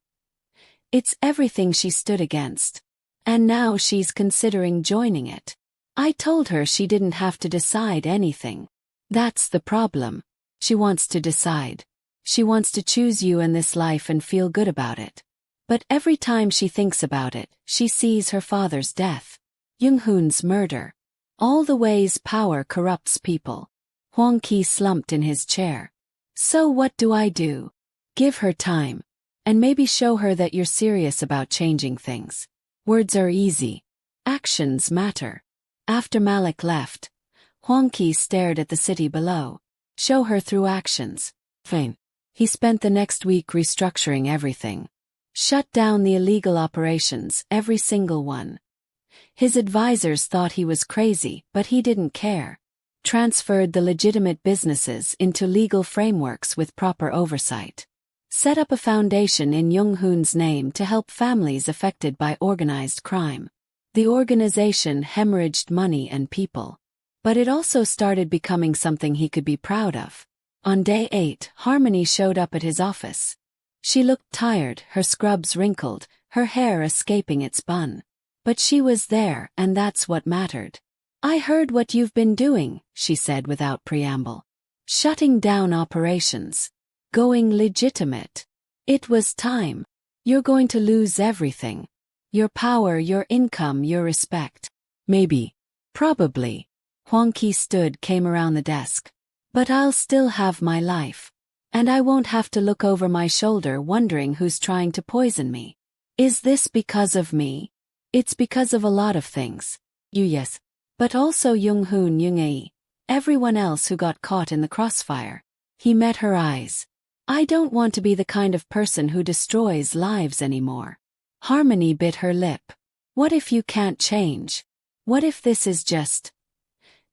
It's everything she stood against. And now she's considering joining it. I told her she didn't have to decide anything. That's the problem. She wants to decide. She wants to choose you and this life and feel good about it. But every time she thinks about it, she sees her father's death. Jung-hoon's murder. All the ways power corrupts people. Hwang-Ki slumped in his chair. So what do I do? Give her time. And maybe show her that you're serious about changing things. Words are easy. Actions matter. After Malik left, Hwang-Ki stared at the city below. Show her through actions. Fine. He spent the next week restructuring everything. Shut down the illegal operations, every single one. His advisors thought he was crazy, but he didn't care. Transferred the legitimate businesses into legal frameworks with proper oversight. set up a foundation in Jung-hoon's name to help families affected by organized crime. The organization hemorrhaged money and people. But it also started becoming something he could be proud of. On day 8, Harmony showed up at his office. She looked tired, her scrubs wrinkled, her hair escaping its bun. But she was there, and that's what mattered. "I heard what you've been doing," she said without preamble. "Shutting down operations. Going legitimate. It was time. You're going to lose everything. Your power, your income, your respect. Maybe. Probably." Hwang-Ki came around the desk. "But I'll still have my life. And I won't have to look over my shoulder wondering who's trying to poison me. Is this because of me? It's because of a lot of things. You, yes. But also Jung-hoon, Jung-ae. Everyone else who got caught in the crossfire." He met her eyes. "I don't want to be the kind of person who destroys lives anymore." Harmony bit her lip. "What if you can't change? What if this is just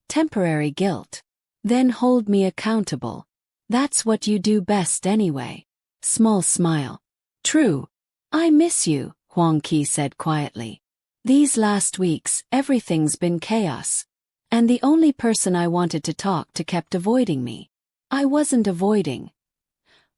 temporary guilt? Then hold me accountable. That's what you do best anyway." Small smile. "True. I miss you," Hwang-Ki said quietly. "These last weeks, everything's been chaos. And the only person I wanted to talk to kept avoiding me." "I wasn't avoiding."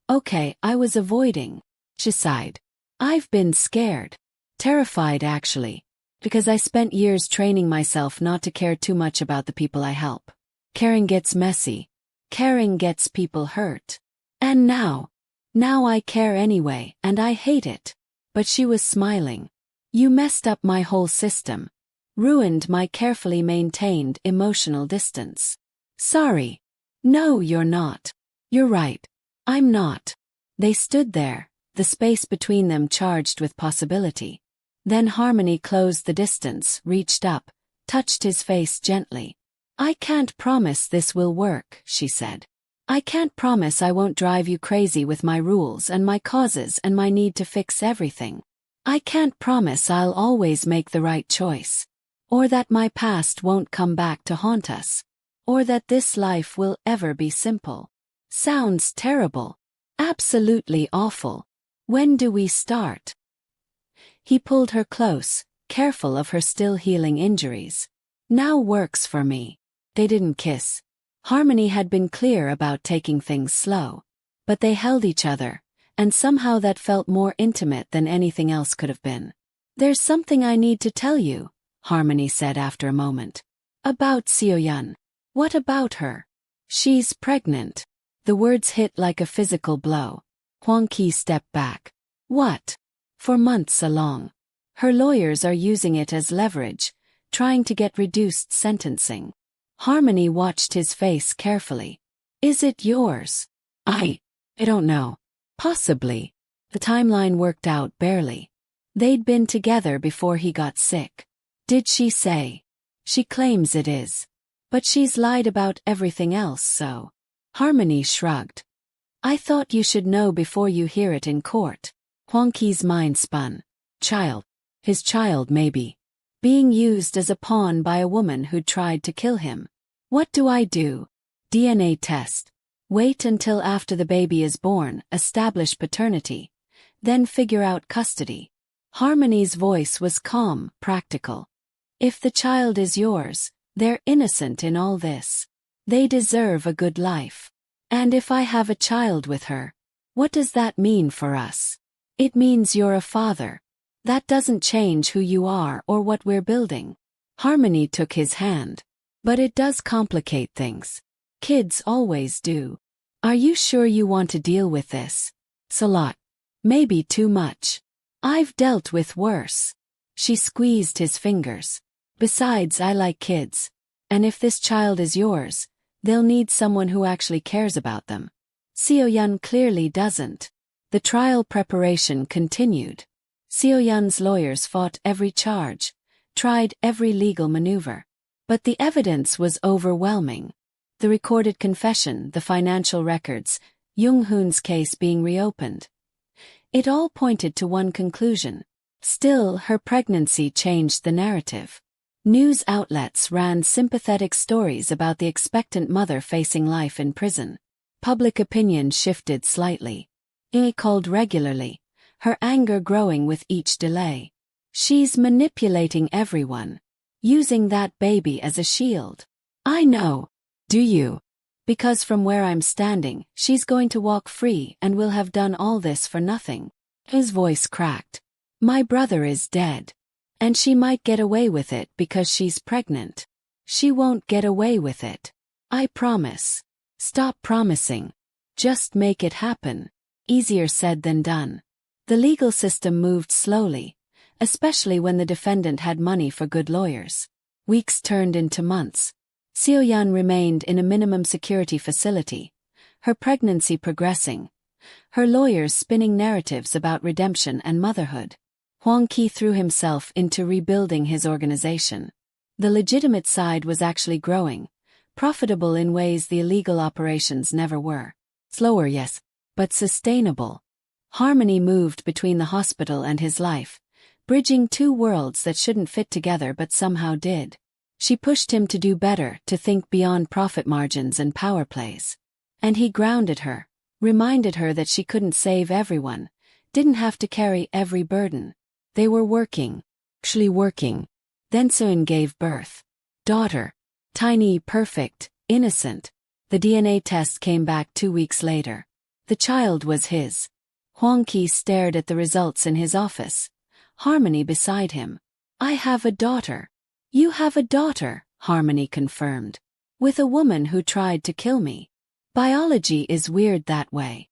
"Okay, I was avoiding." She sighed. "I've been scared. Terrified actually. Because I spent years training myself not to care too much about the people I help. Caring gets messy. Caring gets people hurt. And now I care anyway, and I hate it." But she was smiling. "You messed up my whole system. Ruined my carefully maintained emotional distance." "Sorry." "No, you're not. You're right. I'm not." They stood there, the space between them charged with possibility. Then Harmony closed the distance, reached up, touched his face gently. "I can't promise this will work," she said. "I can't promise I won't drive you crazy with my rules and my causes and my need to fix everything. I can't promise I'll always make the right choice. Or that my past won't come back to haunt us. Or that this life will ever be simple." Sounds terrible. Absolutely awful. When do we start? He pulled her close, careful of her still healing injuries. "Now works for me." They didn't kiss. Harmony had been clear about taking things slow. But they held each other, and somehow that felt more intimate than anything else could have been. "There's something I need to tell you," Harmony said after a moment. "About Seo-Yeon." "What about her?" "She's pregnant." The words hit like a physical blow. Hwang-Ki stepped back. "What?" "For months along. Her lawyers are using it as leverage, trying to get reduced sentencing." Harmony watched his face carefully. "Is it yours?" I don't know. Possibly." The timeline worked out barely. They'd been together before he got sick. "Did she say?" "She claims it is. But she's lied about everything else, so." Harmony shrugged. "I thought you should know before you hear it in court." Hwang-Ki's mind spun. Child. His child maybe. Being used as a pawn by a woman who'd tried to kill him. "What do I do?" "DNA test. Wait until after the baby is born, establish paternity. Then figure out custody." Harmony's voice was calm, practical. "If the child is yours, they're innocent in all this. They deserve a good life. And if I have a child with her, what does that mean for us? It means you're a father. That doesn't change who you are or what we're building." Harmony took his hand. "But it does complicate things. Kids always do. Are you sure you want to deal with this?" "It's a lot. Maybe too much. I've dealt with worse." She squeezed his fingers. "Besides, I like kids. And if this child is yours, they'll need someone who actually cares about them. Seo-Yeon clearly doesn't." The trial preparation continued. Seo-Yeon's lawyers fought every charge, tried every legal maneuver. But the evidence was overwhelming. The recorded confession, the financial records, Jung-hoon's case being reopened. It all pointed to one conclusion. Still, her pregnancy changed the narrative. News outlets ran sympathetic stories about the expectant mother facing life in prison. Public opinion shifted slightly. He called regularly, her anger growing with each delay. She's manipulating everyone. Using that baby as a shield. I know. Do you? Because from where I'm standing, she's going to walk free and will have done all this for nothing. His voice cracked. My brother is dead. And she might get away with it because she's pregnant. She won't get away with it. I promise. Stop promising. Just make it happen. Easier said than done. The legal system moved slowly, especially when the defendant had money for good lawyers. Weeks turned into months. Seo-Yeon remained in a minimum security facility, her pregnancy progressing, her lawyers spinning narratives about redemption and motherhood. Hwang-Ki threw himself into rebuilding his organization. The legitimate side was actually growing, profitable in ways the illegal operations never were. Slower, yes, but sustainable. Harmony moved between the hospital and his life, bridging two worlds that shouldn't fit together but somehow did. She pushed him to do better, to think beyond profit margins and power plays. And he grounded her, reminded her that she couldn't save everyone, didn't have to carry every burden. They were working. Actually working. Then Seo-Yeon gave birth. Daughter. Tiny, perfect, innocent. The DNA test came back 2 weeks later. The child was his. Hwang-Ki stared at the results in his office. Harmony beside him. I have a daughter. You have a daughter, Harmony confirmed. With a woman who tried to kill me. Biology is weird that way.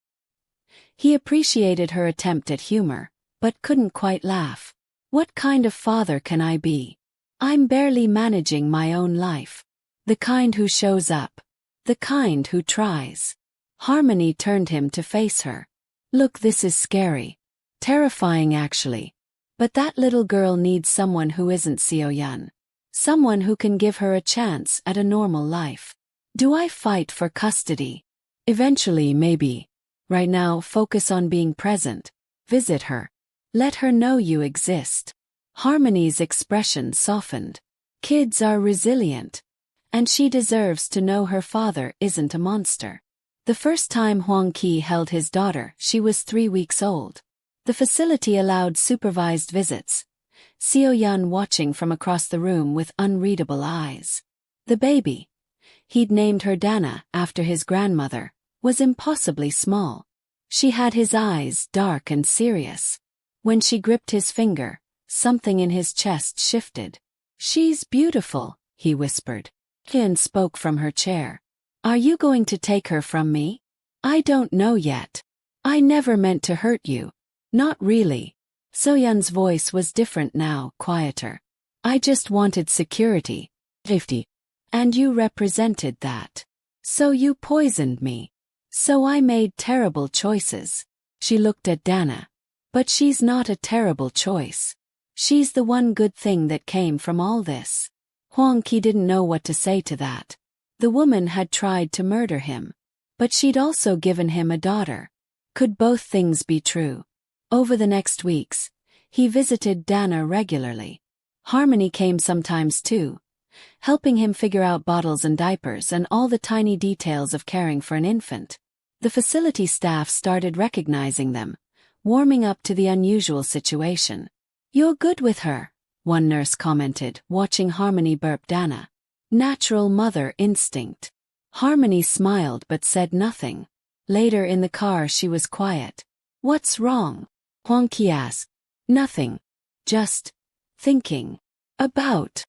He appreciated her attempt at humor, but couldn't quite laugh. What kind of father can I be? I'm barely managing my own life. The kind who shows up. The kind who tries. Harmony turned him to face her. Look, this is scary. Terrifying actually. But that little girl needs someone who isn't Seo-Yeon. Someone who can give her a chance at a normal life. Do I fight for custody? Eventually, maybe. Right now, focus on being present. Visit her. Let her know you exist. Harmony's expression softened. Kids are resilient. And she deserves to know her father isn't a monster. The first time Hwang-Ki held his daughter, she was 3 weeks old. The facility allowed supervised visits. Seo-Yeon watching from across the room with unreadable eyes. The baby, he'd named her Dana after his grandmother, was impossibly small. She had his eyes dark and serious. When she gripped his finger, something in his chest shifted. She's beautiful, he whispered. Hwang spoke from her chair. Are you going to take her from me? I don't know yet. I never meant to hurt you. Not really. Seo-Yeon's voice was different now, quieter. I just wanted security. Safety. And you represented that. So you poisoned me. So I made terrible choices. She looked at Dana. But she's not a terrible choice. She's the one good thing that came from all this. Hwang-Ki didn't know what to say to that. The woman had tried to murder him. But she'd also given him a daughter. Could both things be true? Over the next weeks, he visited Dana regularly. Harmony came sometimes too, helping him figure out bottles and diapers and all the tiny details of caring for an infant. The facility staff started recognizing them, warming up to the unusual situation. You're good with her, one nurse commented, watching Harmony burp Dana. Natural mother instinct. Harmony smiled but said nothing. Later in the car she was quiet. What's wrong? Hwang-Ki asked. Nothing. Just thinking. About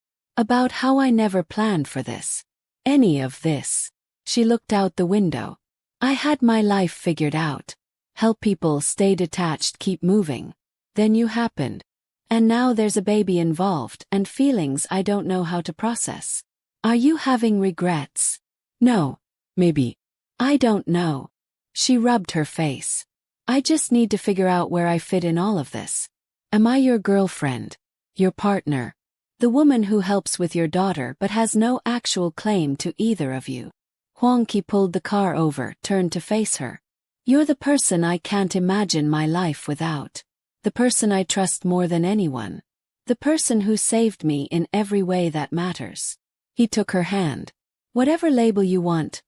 how I never planned for this. Any of this. She looked out the window. I had my life figured out. Help people stay detached, keep moving. Then you happened. And now there's a baby involved and feelings I don't know how to process. Are you having regrets? No. Maybe. I don't know. She rubbed her face. I just need to figure out where I fit in all of this. Am I your girlfriend? Your partner? The woman who helps with your daughter but has no actual claim to either of you? Hwang-Ki pulled the car over, turned to face her. You're the person I can't imagine my life without. The person I trust more than anyone. The person who saved me in every way that matters. He took her hand. Whatever label you want.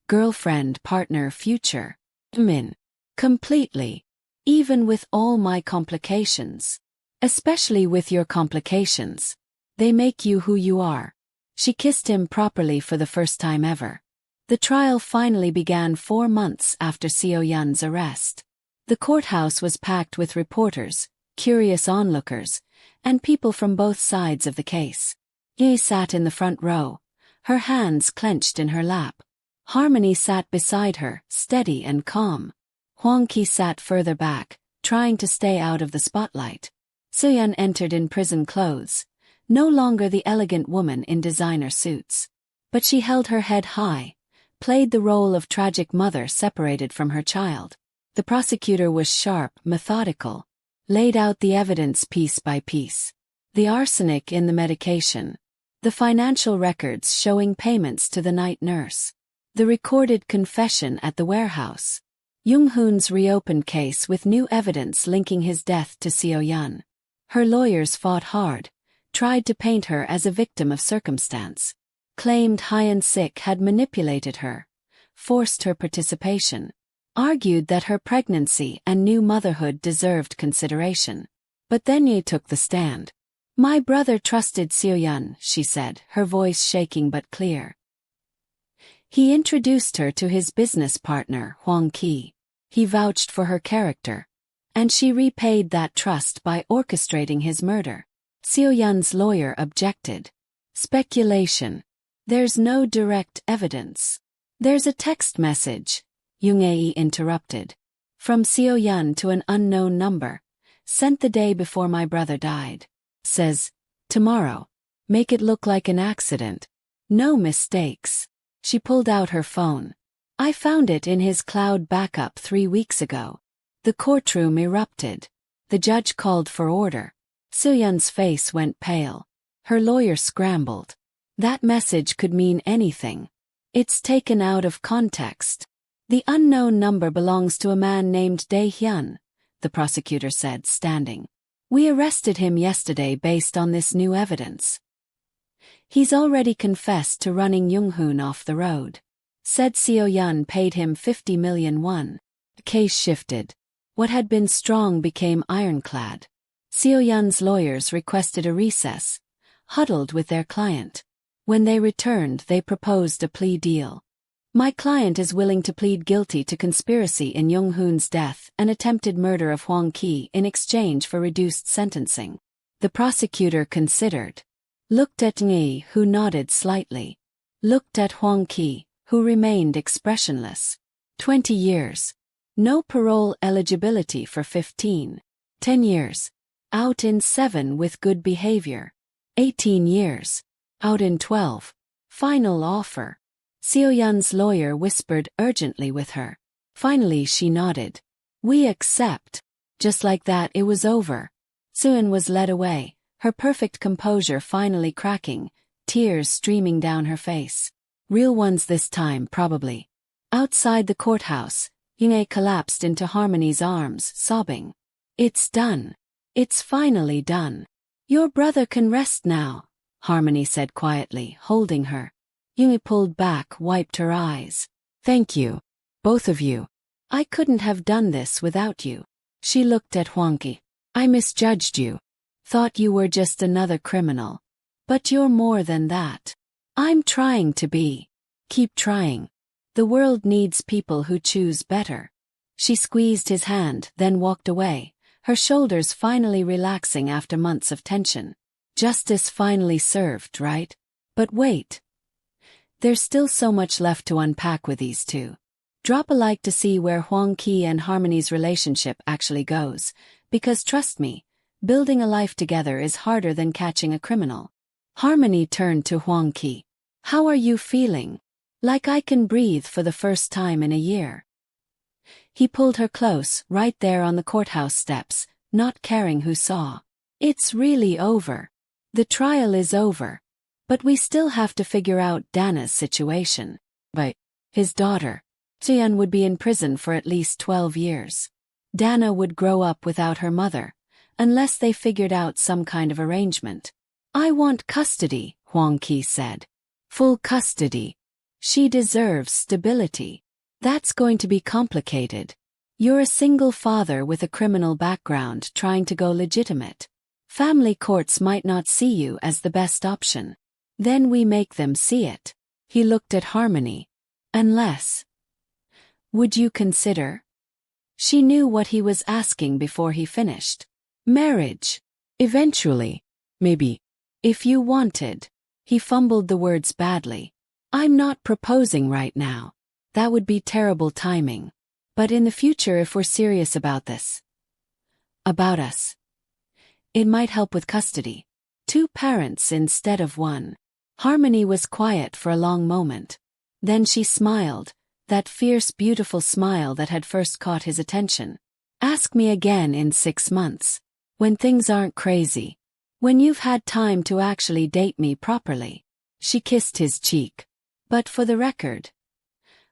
Girlfriend, partner, future. Min. Completely. Even with all my complications. Especially with your complications. They make you who you are. She kissed him properly for the first time ever. The trial finally began 4 months after Seo-Yeon's arrest. The courthouse was packed with reporters, curious onlookers, and people from both sides of the case. Ye sat in the front row, her hands clenched in her lap. Harmony sat beside her, steady and calm. Hwang-Ki sat further back, trying to stay out of the spotlight. Seo-Yeon entered in prison clothes, no longer the elegant woman in designer suits. But she held her head high, played the role of tragic mother separated from her child. The prosecutor was sharp, methodical, laid out the evidence piece by piece. The arsenic in the medication. The financial records showing payments to the night nurse. The recorded confession at the warehouse. Jung-hoon's reopened case with new evidence linking his death to Seo-Yeon. Her lawyers fought hard, tried to paint her as a victim of circumstance. Claimed Hwang-Ki had manipulated her, forced her participation. Argued that her pregnancy and new motherhood deserved consideration. But then Ye took the stand. My brother trusted Seo-Yeon, she said, her voice shaking but clear. He introduced her to his business partner, Hwang-Ki. He vouched for her character. And she repaid that trust by orchestrating his murder. Seo-Yeon's lawyer objected. Speculation. There's no direct evidence. There's a text message. Jung-ae interrupted. From Seo-Yeon to an unknown number. Sent the day before my brother died. Says, tomorrow. Make it look like an accident. No mistakes. She pulled out her phone. I found it in his cloud backup 3 weeks ago. The courtroom erupted. The judge called for order. Seo-Yeon's face went pale. Her lawyer scrambled. That message could mean anything. It's taken out of context. The unknown number belongs to a man named Dae-hyun, the prosecutor said, standing. We arrested him yesterday based on this new evidence. He's already confessed to running Jung-hoon off the road. Said Seo-Yeon paid him 50 million won. The case shifted. What had been strong became ironclad. Seo-Yeon's lawyers requested a recess, huddled with their client. When they returned, they proposed a plea deal. My client is willing to plead guilty to conspiracy in Jung-hoon's death and attempted murder of Hwang-Ki in exchange for reduced sentencing. The prosecutor considered. Looked at Ng, who nodded slightly. Looked at Hwang-Ki, who remained expressionless. 20 years. No parole eligibility for 15. 10 years. Out in 7 with good behavior. 18 years. Out in 12. Final offer. Seo-Yeon's lawyer whispered urgently with her. Finally she nodded. We accept. Just like that it was over. Seo-Yeon was led away, her perfect composure finally cracking, tears streaming down her face. Real ones this time, probably. Outside the courthouse, Jung-ae collapsed into Harmony's arms, sobbing. It's done. It's finally done. Your brother can rest now, Harmony said quietly, holding her. Jung-ae pulled back, wiped her eyes. Thank you. Both of you. I couldn't have done this without you. She looked at Hwang-Ki. I misjudged you. Thought you were just another criminal. But you're more than that. I'm trying to be. Keep trying. The world needs people who choose better. She squeezed his hand, then walked away, her shoulders finally relaxing after months of tension. Justice finally served, right? But wait. There's still so much left to unpack with these two. Drop a like to see where Hwang-Ki and Harmony's relationship actually goes, because trust me, building a life together is harder than catching a criminal. Harmony turned to Hwang-Ki. How are you feeling? Like I can breathe for the first time in a year. He pulled her close, right there on the courthouse steps, not caring who saw. It's really over. The trial is over. But we still have to figure out Dana's situation. But his daughter, Seo-Yeon, would be in prison for at least 12 years. Dana would grow up without her mother, unless they figured out some kind of arrangement. I want custody, Hwang-Ki said. Full custody. She deserves stability. That's going to be complicated. You're a single father with a criminal background trying to go legitimate. Family courts might not see you as the best option. Then we make them see it. He looked at Harmony. Unless. Would you consider? She knew what he was asking before he finished. Marriage. Eventually. Maybe. If you wanted. He fumbled the words badly. I'm not proposing right now. That would be terrible timing. But in the future, if we're serious about this. About us. It might help with custody. 2 parents instead of 1. Harmony was quiet for a long moment. Then she smiled, that fierce, beautiful smile that had first caught his attention. Ask me again in 6 months. When things aren't crazy. When you've had time to actually date me properly. She kissed his cheek. But for the record.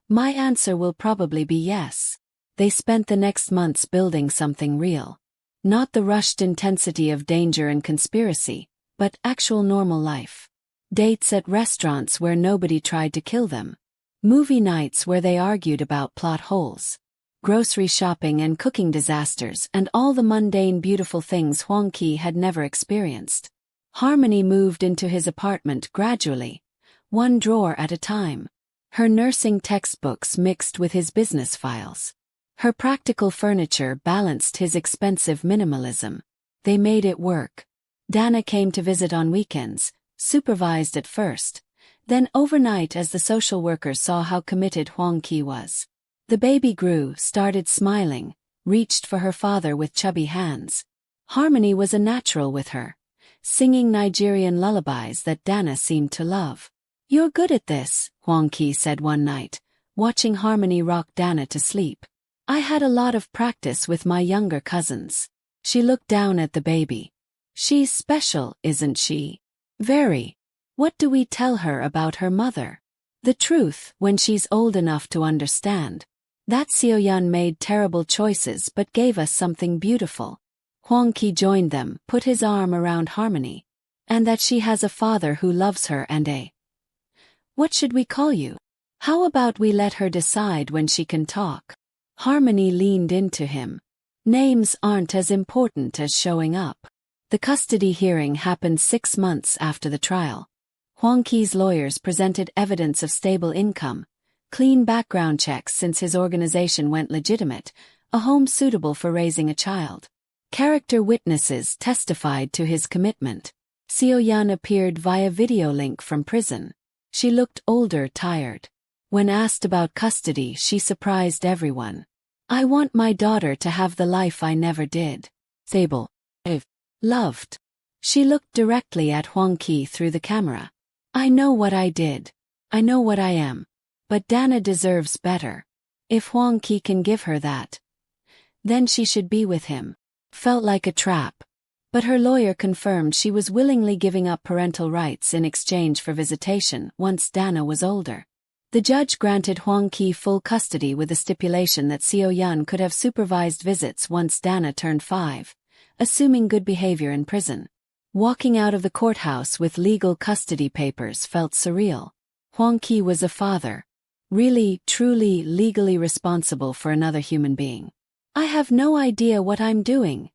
My answer will probably be yes. They spent the next months building something real. Not the rushed intensity of danger and conspiracy, but actual normal life. Dates at restaurants where nobody tried to kill them. Movie nights where they argued about plot holes. Grocery shopping and cooking disasters and all the mundane beautiful things Hwang-Ki had never experienced. Harmony moved into his apartment gradually, 1 drawer at a time. Her nursing textbooks mixed with his business files. Her practical furniture balanced his expensive minimalism. They made it work. Dana came to visit on weekends, supervised at first, then overnight as the social workers saw how committed Hwang-Ki was. The baby grew, started smiling, reached for her father with chubby hands. Harmony was a natural with her, singing Nigerian lullabies that Dana seemed to love. You're good at this, Hwang-Ki said one night, watching Harmony rock Dana to sleep. I had a lot of practice with my younger cousins. She looked down at the baby. She's special, isn't she? Very. What do we tell her about her mother? The truth, when she's old enough to understand. That Seo-Yeon made terrible choices but gave us something beautiful. Hwang-Ki joined them, put his arm around Harmony. And that she has a father who loves her and a. What should we call you? How about we let her decide when she can talk? Harmony leaned into him. Names aren't as important as showing up. The custody hearing happened 6 months after the trial. Hwang-Ki's lawyers presented evidence of stable income, clean background checks since his organization went legitimate, a home suitable for raising a child. Character witnesses testified to his commitment. Seo-Yeon appeared via video link from prison. She looked older, tired. When asked about custody, she surprised everyone. I want my daughter to have the life I never did. Stable. I've loved. She looked directly at Hwang-Ki through the camera. I know what I did. I know what I am. But Dana deserves better. If Hwang-Ki can give her that, then she should be with him. Felt like a trap. But her lawyer confirmed she was willingly giving up parental rights in exchange for visitation once Dana was older. The judge granted Hwang-Ki full custody with the stipulation that Seo-Yeon could have supervised visits once Dana turned 5, assuming good behavior in prison. Walking out of the courthouse with legal custody papers felt surreal. Hwang-Ki was a father. Really, truly, legally responsible for another human being. I have no idea what I'm doing,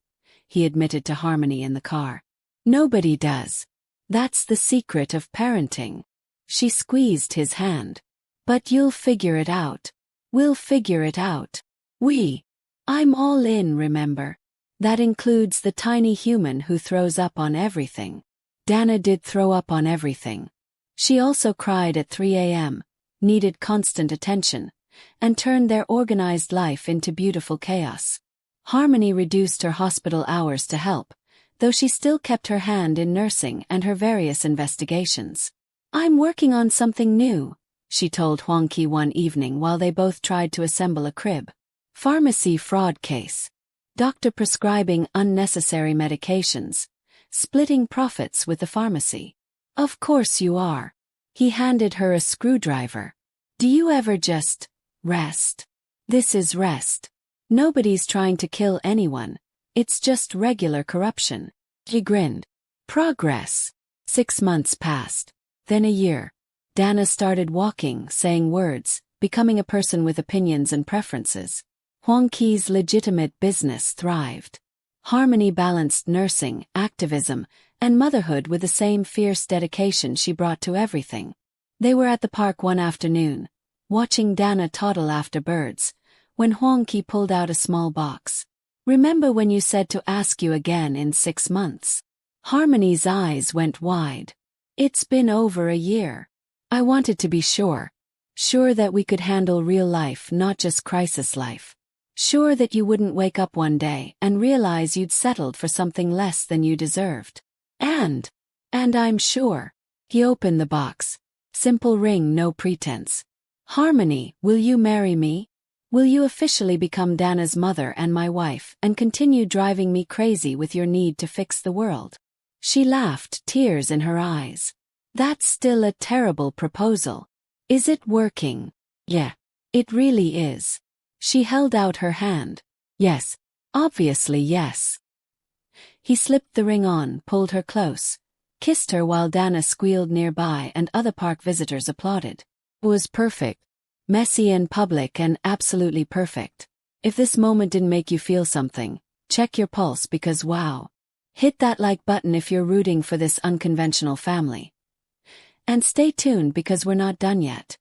he admitted to Harmony in the car. Nobody does. That's the secret of parenting. She squeezed his hand. But you'll figure it out. We'll figure it out. I'm all in, remember? That includes the tiny human who throws up on everything. Dana did throw up on everything. She also cried at 3 a.m., needed constant attention, and turned their organized life into beautiful chaos. Harmony reduced her hospital hours to help, though she still kept her hand in nursing and her various investigations. I'm working on something new, she told Hwang-Ki one evening while they both tried to assemble a crib. Pharmacy fraud case. Doctor prescribing unnecessary medications, splitting profits with the pharmacy. Of course you are. He handed her a screwdriver. Do you ever just rest? This is rest. Nobody's trying to kill anyone. It's just regular corruption. He grinned. Progress. 6 months passed. Then a year. Dana started walking, saying words, becoming a person with opinions and preferences. Hwang-Ki's legitimate business thrived. Harmony balanced nursing, activism, and motherhood with the same fierce dedication she brought to everything. They were at the park one afternoon, watching Dana toddle after birds, when Hwang-Ki pulled out a small box. "Remember when you said to ask you again in 6 months?" Harmony's eyes went wide. "It's been over a year. I wanted to be sure. Sure that we could handle real life, not just crisis life. Sure that you wouldn't wake up one day and realize you'd settled for something less than you deserved. And I'm sure." He opened the box. Simple ring, no pretense. "Harmony, will you marry me? Will you officially become Dana's mother and my wife and continue driving me crazy with your need to fix the world?" She laughed, tears in her eyes. "That's still a terrible proposal. Is it working?" "Yeah. It really is." She held out her hand. "Yes. Obviously yes." He slipped the ring on, pulled her close, kissed her while Dana squealed nearby and other park visitors applauded. It was perfect. Messy and public and absolutely perfect. If this moment didn't make you feel something, check your pulse because wow. Hit that like button if you're rooting for this unconventional family. And stay tuned because we're not done yet.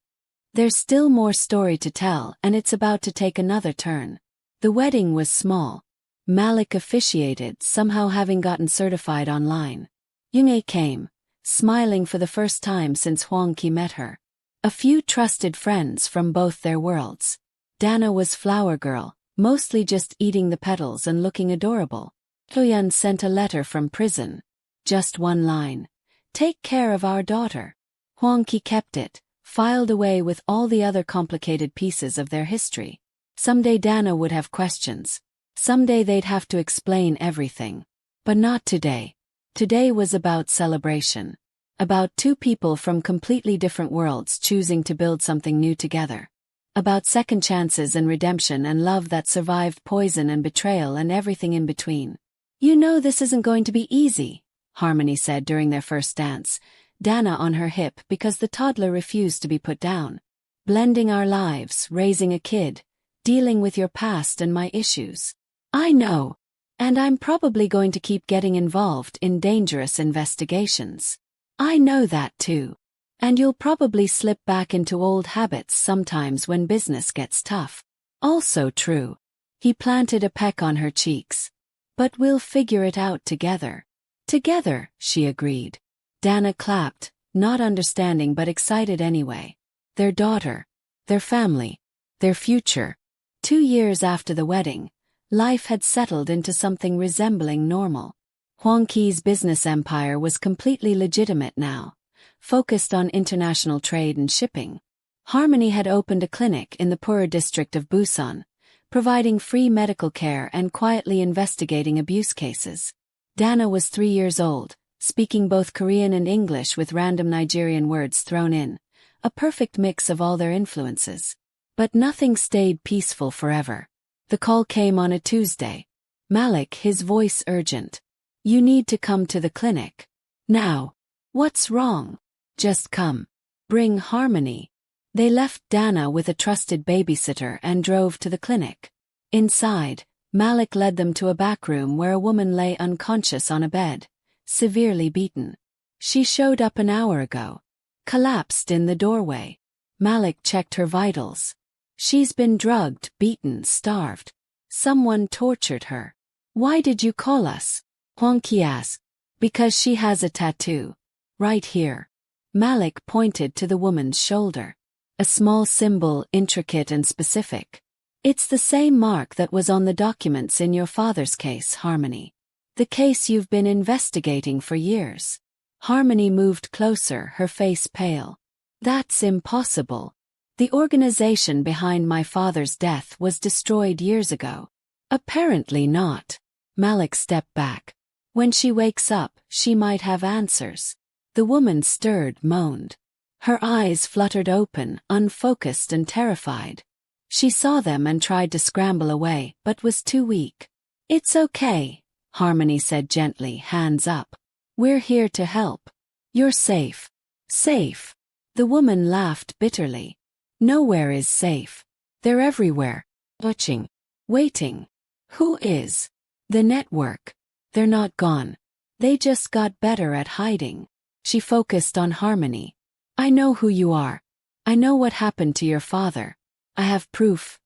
There's still more story to tell and it's about to take another turn. The wedding was small. Malik officiated, somehow having gotten certified online. Yoon-ae came, smiling for the first time since Hwang-Ki met her. A few trusted friends from both their worlds. Dana was flower girl, mostly just eating the petals and looking adorable. Seo-Yeon sent a letter from prison. Just one line. "Take care of our daughter." Hwang-Ki kept it, filed away with all the other complicated pieces of their history. Someday Dana would have questions. Someday they'd have to explain everything. But not today. Today was about celebration. About two people from completely different worlds choosing to build something new together. About second chances and redemption and love that survived poison and betrayal and everything in between. "You know this isn't going to be easy," Harmony said during their first dance, Dana on her hip because the toddler refused to be put down. "Blending our lives, raising a kid, dealing with your past and my issues. I know. And I'm probably going to keep getting involved in dangerous investigations. I know that too. And you'll probably slip back into old habits sometimes when business gets tough. Also true." He planted a peck on her cheeks. "But we'll figure it out together." "Together," she agreed. Dana clapped, not understanding but excited anyway. Their daughter, their family, their future. 2 years after the wedding, life had settled into something resembling normal. Hwang-Ki's business empire was completely legitimate now, focused on international trade and shipping. Harmony had opened a clinic in the poorer district of Busan, providing free medical care and quietly investigating abuse cases. Dana was 3 years old, speaking both Korean and English with random Nigerian words thrown in, a perfect mix of all their influences. But nothing stayed peaceful forever. The call came on a Tuesday. Malik, his voice urgent. "You need to come to the clinic. Now." "What's wrong?" "Just come. Bring Harmony." They left Dana with a trusted babysitter and drove to the clinic. Inside, Malik led them to a back room where a woman lay unconscious on a bed, severely beaten. She showed up an hour ago. Collapsed in the doorway. Malik checked her vitals. She's been drugged, beaten, starved. Someone tortured her. "Why did you call us?" Hwang-Ki asked. "Because she has a tattoo. Right here." Malik pointed to the woman's shoulder. A small symbol, intricate and specific. "It's the same mark that was on the documents in your father's case, Harmony. The case you've been investigating for years." Harmony moved closer, her face pale. "That's impossible. The organization behind my father's death was destroyed years ago." "Apparently not." Malik stepped back. "When she wakes up, she might have answers." The woman stirred, moaned. Her eyes fluttered open, unfocused and terrified. She saw them and tried to scramble away, but was too weak. "It's okay," Harmony said gently, hands up. "We're here to help. You're safe." "Safe?" The woman laughed bitterly. "Nowhere is safe. They're everywhere. Watching." Waiting. Who is? The network. They're not gone. They just got better at hiding. She focused on Harmony. I know who you are. I know what happened to your father. I have proof.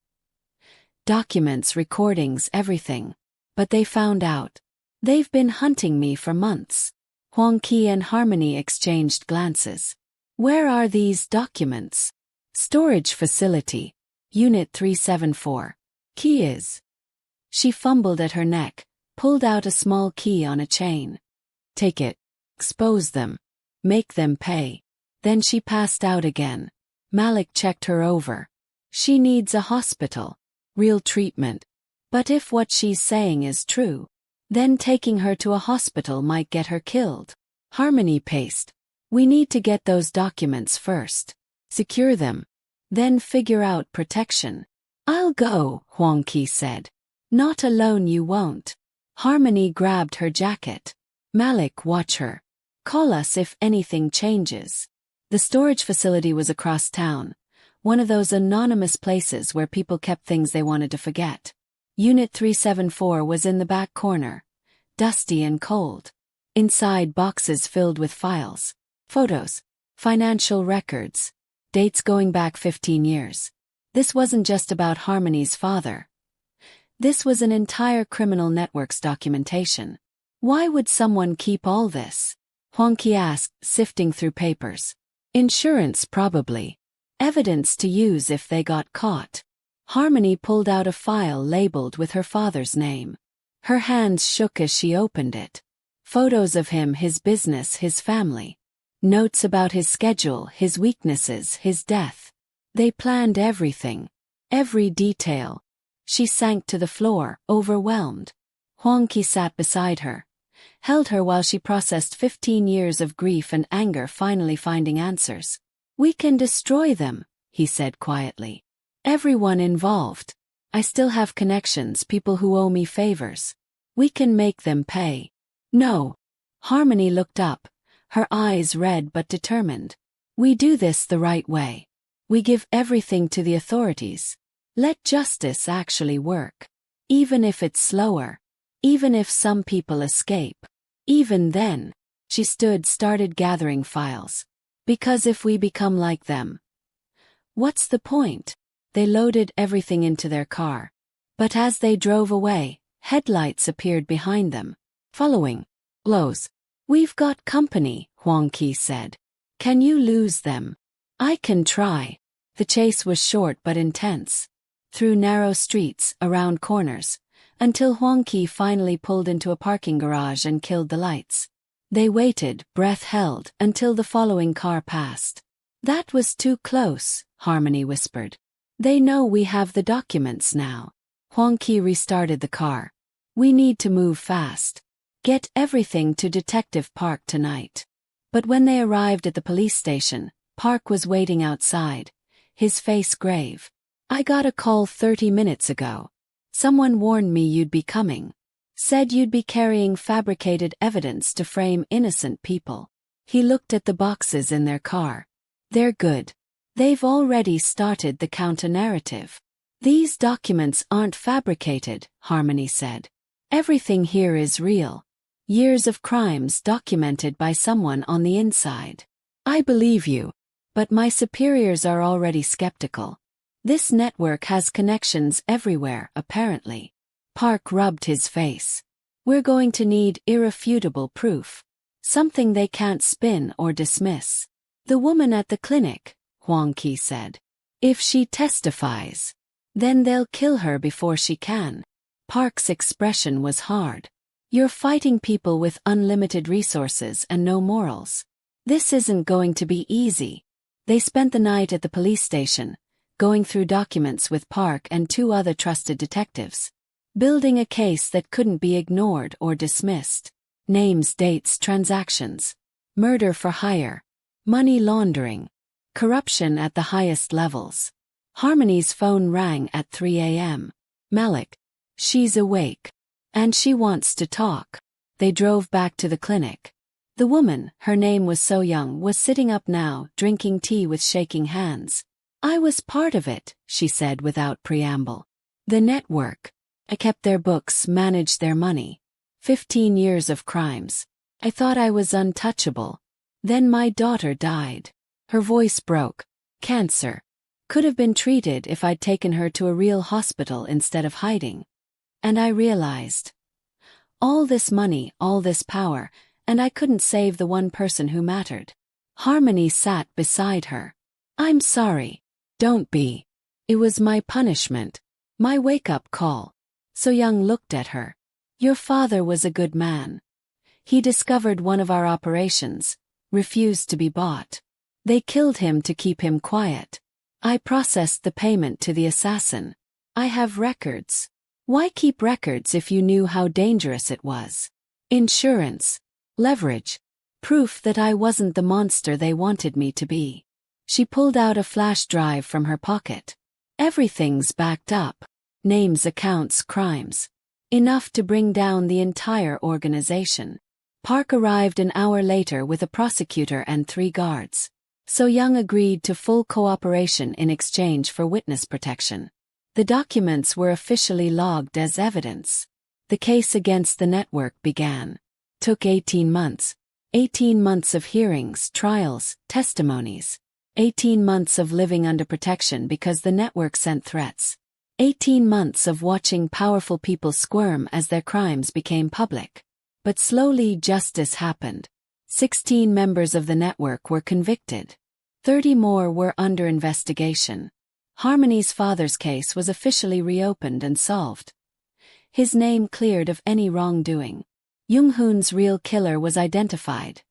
Documents, recordings, everything. But they found out. They've been hunting me for months. Hwang-Ki and Harmony exchanged glances. Where are these documents? Storage facility. Unit 374. Key is. She fumbled at her neck, pulled out a small key on a chain. Take it. Expose them. Make them pay. Then she passed out again. Malik checked her over. She needs a hospital. Real treatment. But if what she's saying is true, then taking her to a hospital might get her killed. Harmony paced. We need to get those documents first. Secure them. Then figure out protection. I'll go, Hwang-Ki said. Not alone you won't. Harmony grabbed her jacket. Malik, watch her. Call us if anything changes. The storage facility was across town, one of those anonymous places where people kept things they wanted to forget. Unit 374 was in the back corner, dusty and cold. Inside, boxes filled with files, photos, financial records, dates going back 15 years. This wasn't just about Harmony's father. This was an entire criminal network's documentation. Why would someone keep all this? Hwang-Ki asked, sifting through papers. Insurance, probably. Evidence to use if they got caught. Harmony pulled out a file labeled with her father's name. Her hands shook as she opened it. Photos of him, his business, his family. Notes about his schedule, his weaknesses, his death. They planned everything. Every detail. She sank to the floor, overwhelmed. Hwang-Ki sat beside her, held her while she processed 15 years of grief and anger, finally finding answers. We can destroy them, he said quietly. Everyone involved. I still have connections, people who owe me favors. We can make them pay. No. Harmony looked up, her eyes red but determined. We do this the right way. We give everything to the authorities. Let justice actually work. Even if it's slower. Even if some people escape. Even then. She started gathering files. Because if we become like them, what's the point? They loaded everything into their car. But as they drove away, headlights appeared behind them. Following. Blows. We've got company, Hwang-Ki said. Can you lose them? I can try. The chase was short but intense. Through narrow streets, around corners, until Hwang-Ki finally pulled into a parking garage and killed the lights. They waited, breath held, until the following car passed. That was too close, Harmony whispered. They know we have the documents now. Hwang-Ki restarted the car. We need to move fast. Get everything to Detective Park tonight. But when they arrived at the police station, Park was waiting outside, his face grave. I got a call 30 minutes ago. Someone warned me you'd be coming. Said you'd be carrying fabricated evidence to frame innocent people. He looked at the boxes in their car. They're good. They've already started the counter-narrative. These documents aren't fabricated, Harmony said. Everything here is real. Years of crimes documented by someone on the inside. I believe you. But my superiors are already skeptical. This network has connections everywhere, apparently. Park rubbed his face. We're going to need irrefutable proof. Something they can't spin or dismiss. The woman at the clinic, Hwang-Ki said. If she testifies, then they'll kill her before she can. Park's expression was hard. You're fighting people with unlimited resources and no morals. This isn't going to be easy. They spent the night at the police station, going through documents with Park and 2 other trusted detectives. Building a case that couldn't be ignored or dismissed. Names, dates, transactions. Murder for hire. Money laundering. Corruption at the highest levels. Harmony's phone rang at 3 a.m. Malik. She's awake. And she wants to talk. They drove back to the clinic. The woman, her name was Seo-Yeon, was sitting up now, drinking tea with shaking hands. I was part of it, she said without preamble. The network. I kept their books, managed their money. 15 years of crimes. I thought I was untouchable. Then my daughter died. Her voice broke. Cancer. Could have been treated if I'd taken her to a real hospital instead of hiding. And I realized. All this money, all this power, and I couldn't save the one person who mattered. Harmony sat beside her. I'm sorry. Don't be. It was my punishment. My wake-up call. Seo-Yeon looked at her. Your father was a good man. He discovered one of our operations, refused to be bought. They killed him to keep him quiet. I processed the payment to the assassin. I have records. Why keep records if you knew how dangerous it was? Insurance. Leverage. Proof that I wasn't the monster they wanted me to be. She pulled out a flash drive from her pocket. Everything's backed up. Names, accounts, crimes. Enough to bring down the entire organization. Park arrived an hour later with a prosecutor and 3 guards. Seo-Yeon agreed to full cooperation in exchange for witness protection. The documents were officially logged as evidence. The case against the network began. Took 18 months. 18 months of hearings, trials, testimonies. 18 months of living under protection because the network sent threats. 18 months of watching powerful people squirm as their crimes became public. But slowly justice happened. 16 members of the network were convicted. 30 more were under investigation. Harmony's father's case was officially reopened and solved. His name cleared of any wrongdoing. Jung-hoon's real killer was identified.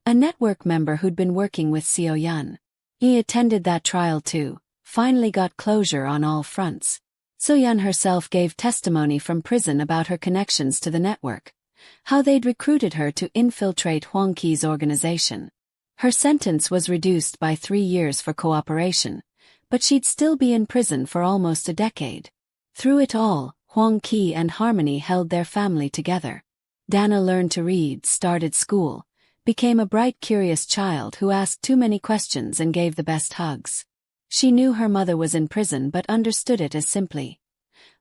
A network member who'd been working with Seo-Yeon. He attended that trial too, finally got closure on all fronts. Seo-Yeon herself gave testimony from prison about her connections to the network, how they'd recruited her to infiltrate Hwang-Ki's organization. Her sentence was reduced by 3 years for cooperation, but she'd still be in prison for almost a decade. Through it all, Hwang-Ki and Harmony held their family together. Dana learned to read, started school, became a bright, curious child who asked too many questions and gave the best hugs. She knew her mother was in prison but understood it as simply.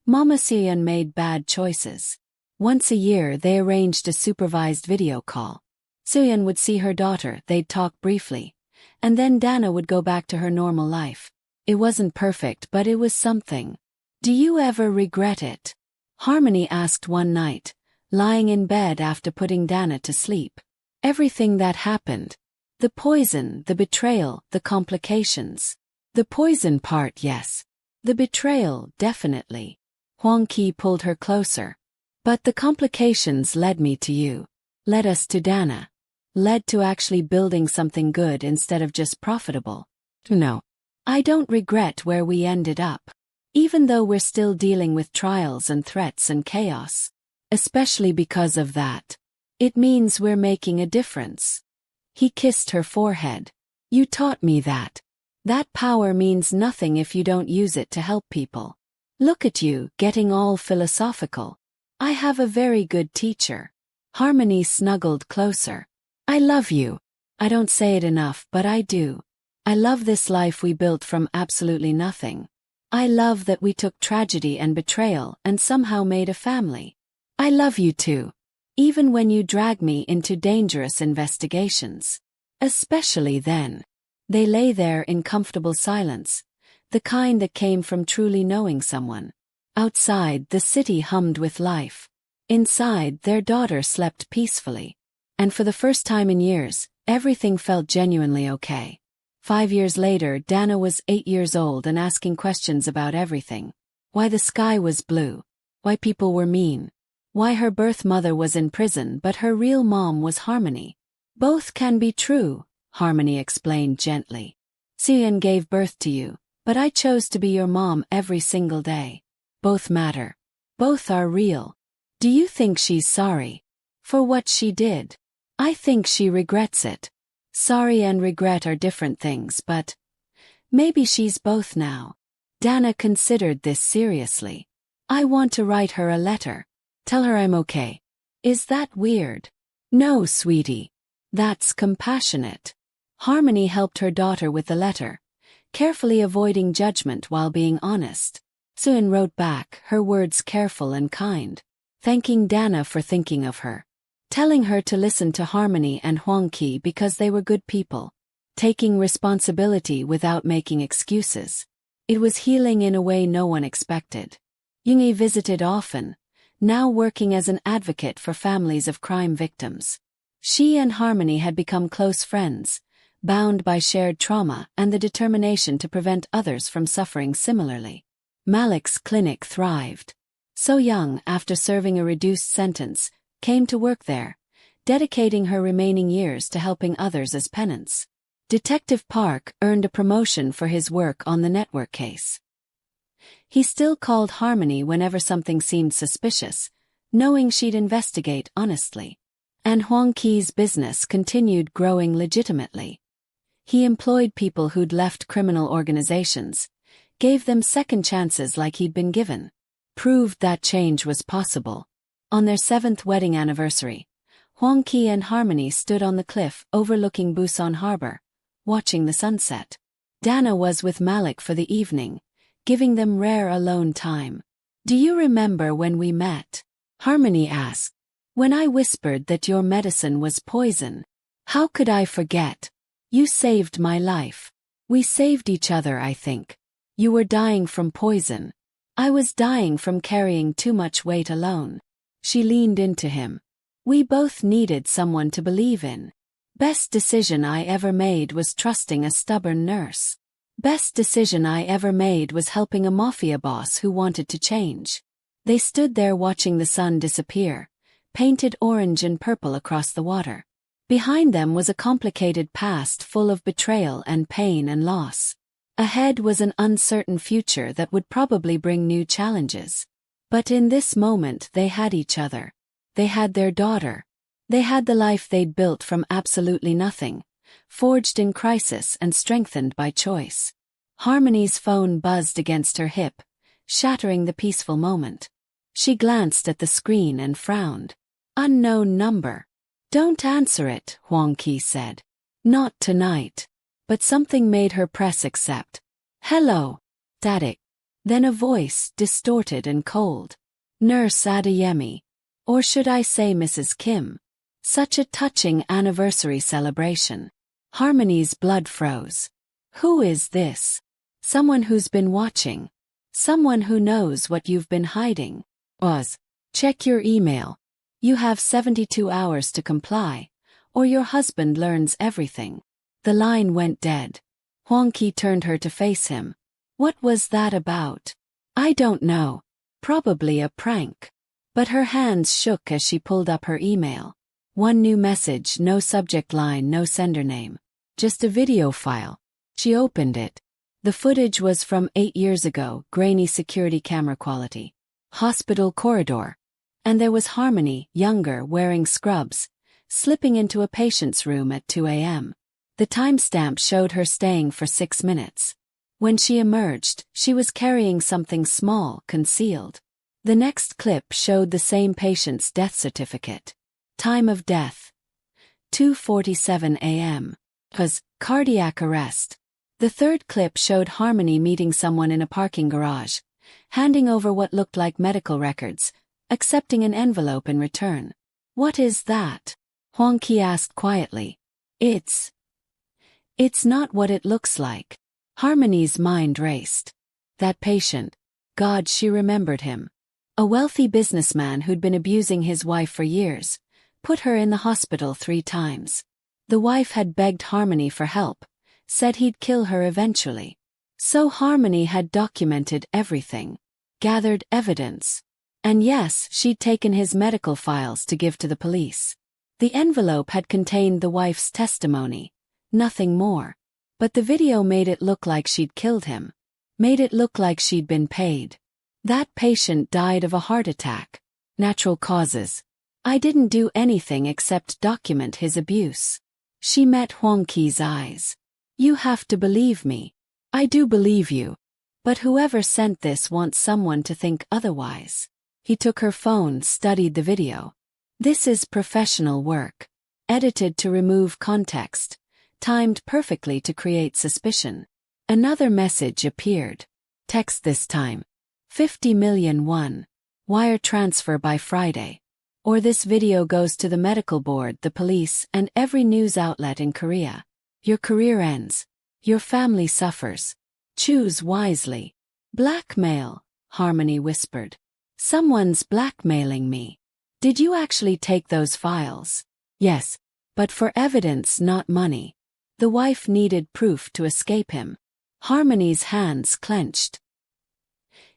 Mama Seo-Yeon made bad choices. Once a year they arranged a supervised video call. Seo-Yeon would see her daughter, they'd talk briefly, and then Dana would go back to her normal life. It wasn't perfect, but it was something. Do you ever regret it? Harmony asked one night, lying in bed after putting Dana to sleep. Everything that happened. The poison, the betrayal, the complications. The poison part, yes. The betrayal, definitely. Hwang-Ki pulled her closer. But the complications led me to you. Led us to Dana. Led to actually building something good instead of just profitable. No. I don't regret where we ended up. Even though we're still dealing with trials and threats and chaos. Especially because of that. It means we're making a difference. He kissed her forehead. You taught me that. That power means nothing if you don't use it to help people. Look at you, getting all philosophical. I have a very good teacher. Harmony snuggled closer. I love you. I don't say it enough, but I do. I love this life we built from absolutely nothing. I love that we took tragedy and betrayal and somehow made a family. I love you too. Even when you drag me into dangerous investigations. Especially then. They lay there in comfortable silence, the kind that came from truly knowing someone. Outside, the city hummed with life. Inside, their daughter slept peacefully. And for the first time in years, everything felt genuinely okay. 5 years later, Dana was 8 years old and asking questions about everything. Why the sky was blue. Why people were mean. Why her birth mother was in prison but her real mom was Harmony. Both can be true, Harmony explained gently. Seo-Yeon gave birth to you, but I chose to be your mom every single day. Both matter. Both are real. Do you think she's sorry for what she did? I think she regrets it. Sorry and regret are different things, but maybe she's both now. Dana considered this seriously. I want to write her a letter. Tell her I'm okay. Is that weird? No, sweetie. That's compassionate. Harmony helped her daughter with the letter, carefully avoiding judgment while being honest. Seo-Yeon wrote back, her words careful and kind, thanking Dana for thinking of her, telling her to listen to Harmony and Hwang-Ki because they were good people, taking responsibility without making excuses. It was healing in a way no one expected. Yoongi visited often, now working as an advocate for families of crime victims. She and Harmony had become close friends, bound by shared trauma and the determination to prevent others from suffering similarly. Malik's clinic thrived. Seo-Yeon, after serving a reduced sentence, came to work there, dedicating her remaining years to helping others as penance. Detective Park earned a promotion for his work on the network case. He still called Harmony whenever something seemed suspicious, knowing she'd investigate honestly. And Hwang-Ki's business continued growing legitimately. He employed people who'd left criminal organizations, gave them second chances like he'd been given, proved that change was possible. On their 7th wedding anniversary, Hwang-Ki and Harmony stood on the cliff overlooking Busan Harbor, watching the sunset. Dana was with Malik for the evening, giving them rare alone time. "Do you remember when we met?" Harmony asked. "When I whispered that your medicine was poison. How could I forget? You saved my life. We saved each other, I think. You were dying from poison. I was dying from carrying too much weight alone." She leaned into him. "We both needed someone to believe in. Best decision I ever made was trusting a stubborn nurse. Best decision I ever made was helping a mafia boss who wanted to change." They stood there watching the sun disappear, painted orange and purple across the water. Behind them was a complicated past full of betrayal and pain and loss. Ahead was an uncertain future that would probably bring new challenges. But in this moment they had each other. They had their daughter. They had the life they'd built from absolutely nothing, forged in crisis and strengthened by choice. Harmony's phone buzzed against her hip, shattering the peaceful moment. She glanced at the screen and frowned. "Unknown number." "Don't answer it," Hwang-Ki said. "Not tonight." But something made her press accept. "Hello." Static. Then a voice, distorted and cold. "Nurse Adeyemi. Or should I say Mrs. Kim? Such a touching anniversary celebration." Harmony's blood froze. "Who is this?" "Someone who's been watching. Someone who knows what you've been hiding." "Oz. Check your email. You have 72 hours to comply, or your husband learns everything." The line went dead. Hwang-Ki turned her to face him. "What was that about?" "I don't know. Probably a prank." But her hands shook as she pulled up her email. One new message, no subject line, no sender name. Just a video file. She opened it. The footage was from 8 years ago, grainy security camera quality. Hospital corridor. And there was Harmony, younger, wearing scrubs, slipping into a patient's room at 2 a.m. The timestamp showed her staying for 6 minutes. When she emerged, she was carrying something small, concealed. The next clip showed the same patient's death certificate. Time of death: 2:47 a.m. Cardiac arrest. The third clip showed Harmony meeting someone in a parking garage, handing over what looked like medical records, accepting an envelope in return. "What is that?" Hwang-Ki asked quietly. It's not what it looks like." Harmony's mind raced. That patient. God, she remembered him. A wealthy businessman who'd been abusing his wife for years, put her in the hospital 3 times. The wife had begged Harmony for help, said he'd kill her eventually. So Harmony had documented everything, gathered evidence. And yes, she'd taken his medical files to give to the police. The envelope had contained the wife's testimony, nothing more. But the video made it look like she'd killed him. Made it look like she'd been paid. That patient died of a heart attack. Natural causes. I didn't do anything except document his abuse. She met Hwang-Ki's eyes. You have to believe me. I do believe you. But whoever sent this wants someone to think otherwise. He took her phone, studied the video. This is professional work. Edited to remove context. Timed perfectly to create suspicion. Another message appeared. Text this time. 50 million won. Wire transfer by Friday. Or this video goes to the medical board, the police, and every news outlet in Korea. Your career ends. Your family suffers. Choose wisely. Blackmail, Harmony whispered. Someone's blackmailing me. Did you actually take those files? Yes, but for evidence, not money. The wife needed proof to escape him. Harmony's hands clenched.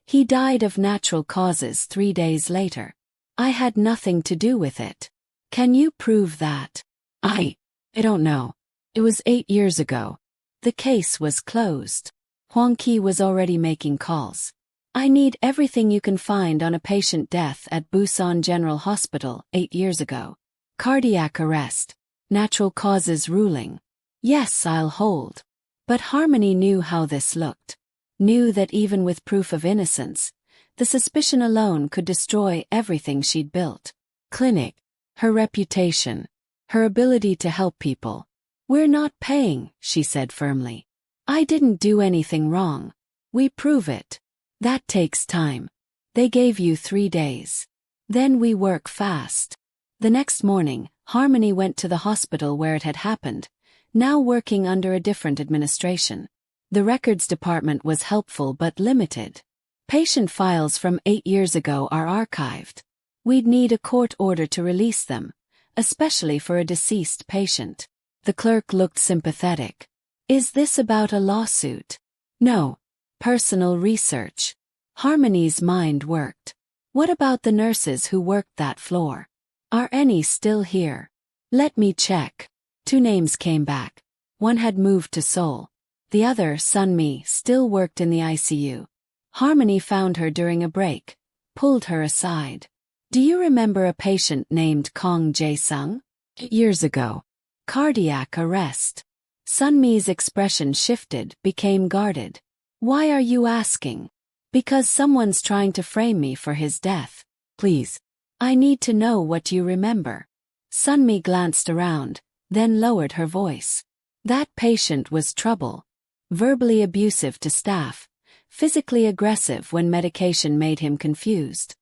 He died of natural causes 3 days later. I had nothing to do with it. Can you prove that? I don't know. It was 8 years ago. The case was closed. Hwang-Ki was already making calls. I need everything you can find on a patient death at Busan General Hospital 8 years ago. Cardiac arrest. Natural causes ruling. Yes, I'll hold. But Harmony knew how this looked. Knew that even with proof of innocence, the suspicion alone could destroy everything she'd built. Clinic. Her reputation. Her ability to help people. We're not paying, she said firmly. I didn't do anything wrong. We prove it. That takes time. They gave you 3 days. Then we work fast. The next morning, Harmony went to the hospital where it had happened, now working under a different administration. The records department was helpful but limited. Patient files from 8 years ago are archived. We'd need a court order to release them, especially for a deceased patient. The clerk looked sympathetic. Is this about a lawsuit? No. Personal research. Harmony's mind worked. What about the nurses who worked that floor? Are any still here? Let me check. 2 names came back. One had moved to Seoul. The other, Sunmi, still worked in the ICU. Harmony found her during a break, pulled her aside. Do you remember a patient named Kong Jae-sung? Years ago. Cardiac arrest. Sunmi's expression shifted, became guarded. Why are you asking? Because someone's trying to frame me for his death. Please. I need to know what you remember. Sunmi glanced around, then lowered her voice. That patient was trouble. Verbally abusive to staff. Physically aggressive when medication made him confused.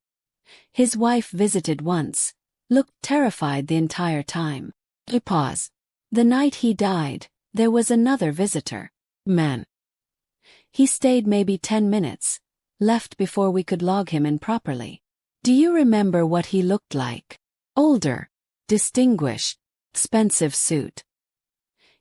His wife visited once, looked terrified the entire time. Pause. The night he died, there was another visitor. Man. He stayed maybe 10 minutes, left before we could log him in properly. Do you remember what he looked like? Older. Distinguished. Expensive suit.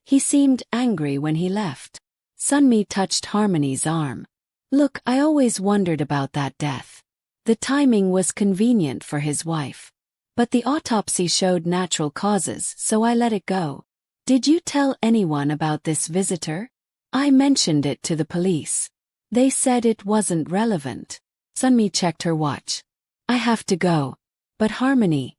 He seemed angry when he left. Sunmi touched Harmony's arm. Look, I always wondered about that death. The timing was convenient for his wife. But the autopsy showed natural causes, so I let it go. Did you tell anyone about this visitor? I mentioned it to the police. They said it wasn't relevant. Sunmi checked her watch. I have to go. But Harmony.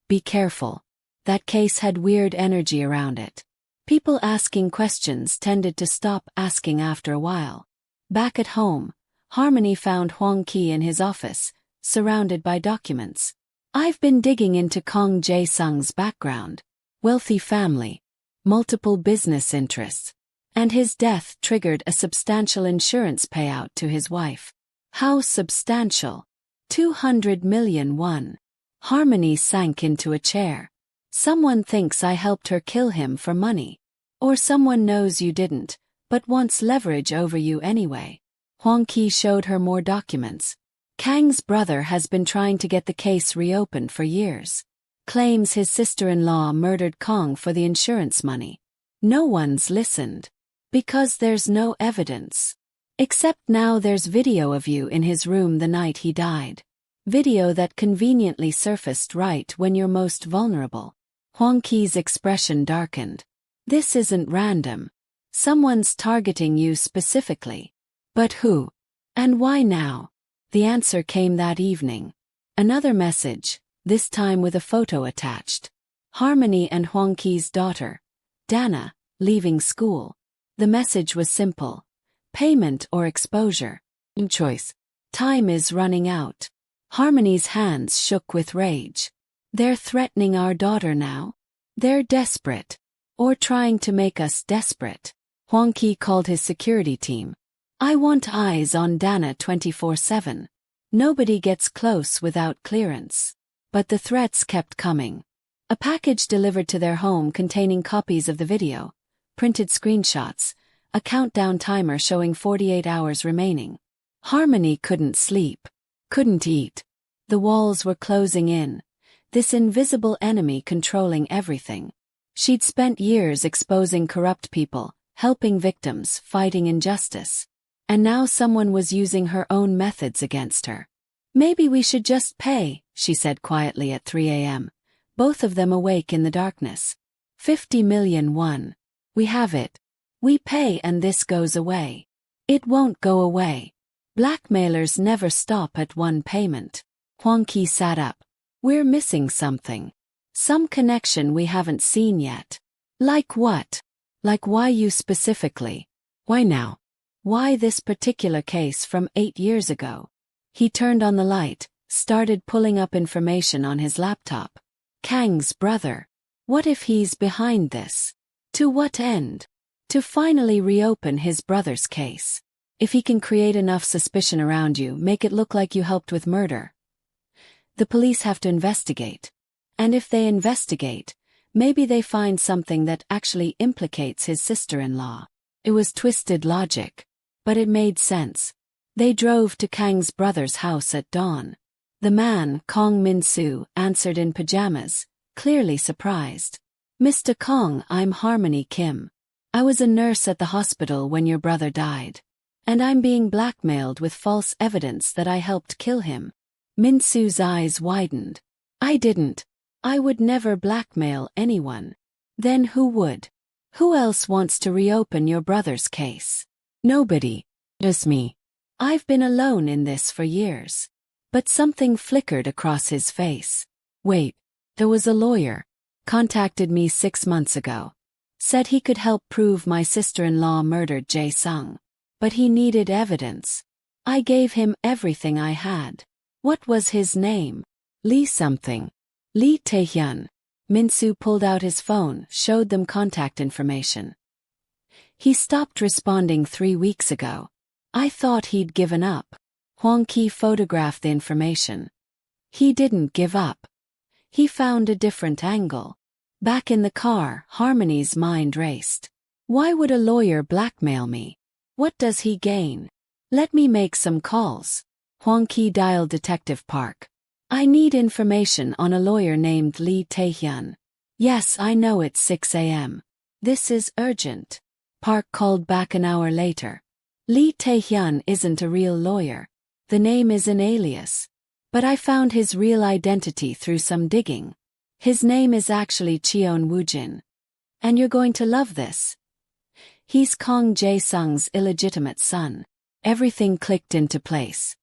Be careful. That case had weird energy around it. People asking questions tended to stop asking after a while. Back at home, Harmony found Hwang-Ki in his office, surrounded by documents. I've been digging into Kong Jae-sung's background. Wealthy family, multiple business interests, and his death triggered a substantial insurance payout to his wife. How substantial? 200 million won. Harmony sank into a chair. Someone thinks I helped her kill him for money. Or someone knows you didn't, but wants leverage over you anyway. Hwang-Ki showed her more documents. Kang's brother has been trying to get the case reopened for years. Claims his sister-in-law murdered Kong for the insurance money. No one's listened. Because there's no evidence. Except now there's video of you in his room the night he died. Video that conveniently surfaced right when you're most vulnerable. Hwang-Ki's expression darkened. This isn't random. Someone's targeting you specifically. But who? And why now? The answer came that evening. Another message, this time with a photo attached. Harmony and Hwang-Ki's daughter, Dana, leaving school. The message was simple. Payment or exposure. Choice. Time is running out. Harmony's hands shook with rage. They're threatening our daughter now. They're desperate. Or trying to make us desperate. Hwang-Ki called his security team. I want eyes on Dana 24/7. Nobody gets close without clearance. But the threats kept coming. A package delivered to their home containing copies of the video, printed screenshots, a countdown timer showing 48 hours remaining. Harmony couldn't sleep, couldn't eat. The walls were closing in, this invisible enemy controlling everything. She'd spent years exposing corrupt people, helping victims, fighting injustice. And now someone was using her own methods against her. Maybe we should just pay, she said quietly at 3 a.m., both of them awake in the darkness. 50 million won. We have it. We pay and this goes away. It won't go away. Blackmailers never stop at one payment. Hwang-Ki sat up. We're missing something. Some connection we haven't seen yet. Like what? Like why you specifically? Why now? Why this particular case from 8 years ago? He turned on the light, started pulling up information on his laptop. Kang's brother. What if he's behind this? To what end? To finally reopen his brother's case. If he can create enough suspicion around you, make it look like you helped with murder. The police have to investigate. And if they investigate, maybe they find something that actually implicates his sister-in-law. It was twisted logic. But it made sense. They drove to Kang's brother's house at dawn. The man, Kong Min-soo, answered in pajamas, clearly surprised. Mr. Kong, I'm Harmony Kim. I was a nurse at the hospital when your brother died. And I'm being blackmailed with false evidence that I helped kill him. Min-soo's eyes widened. I didn't. I would never blackmail anyone. Then who would? Who else wants to reopen your brother's case? Nobody. Just me. I've been alone in this for years. But something flickered across his face. Wait, there was a lawyer. Contacted me 6 months ago. Said he could help prove my sister-in-law murdered Jae-sung. But he needed evidence. I gave him everything I had. What was his name? Lee something. Lee Tae-hyun. Min-soo pulled out his phone, showed them contact information. He stopped responding 3 weeks ago. I thought he'd given up. Hwang-Ki photographed the information. He didn't give up. He found a different angle. Back in the car, Harmony's mind raced. Why would a lawyer blackmail me? What does he gain? Let me make some calls. Hwang-Ki dialed Detective Park. I need information on a lawyer named Lee Tae-hyun. Yes, I know it's 6 a.m. This is urgent. Park called back an hour later. Lee Tae-hyun isn't a real lawyer. The name is an alias. But I found his real identity through some digging. His name is actually Cheon Woojin. And you're going to love this. He's Kong Jae-sung's illegitimate son. Everything clicked into place.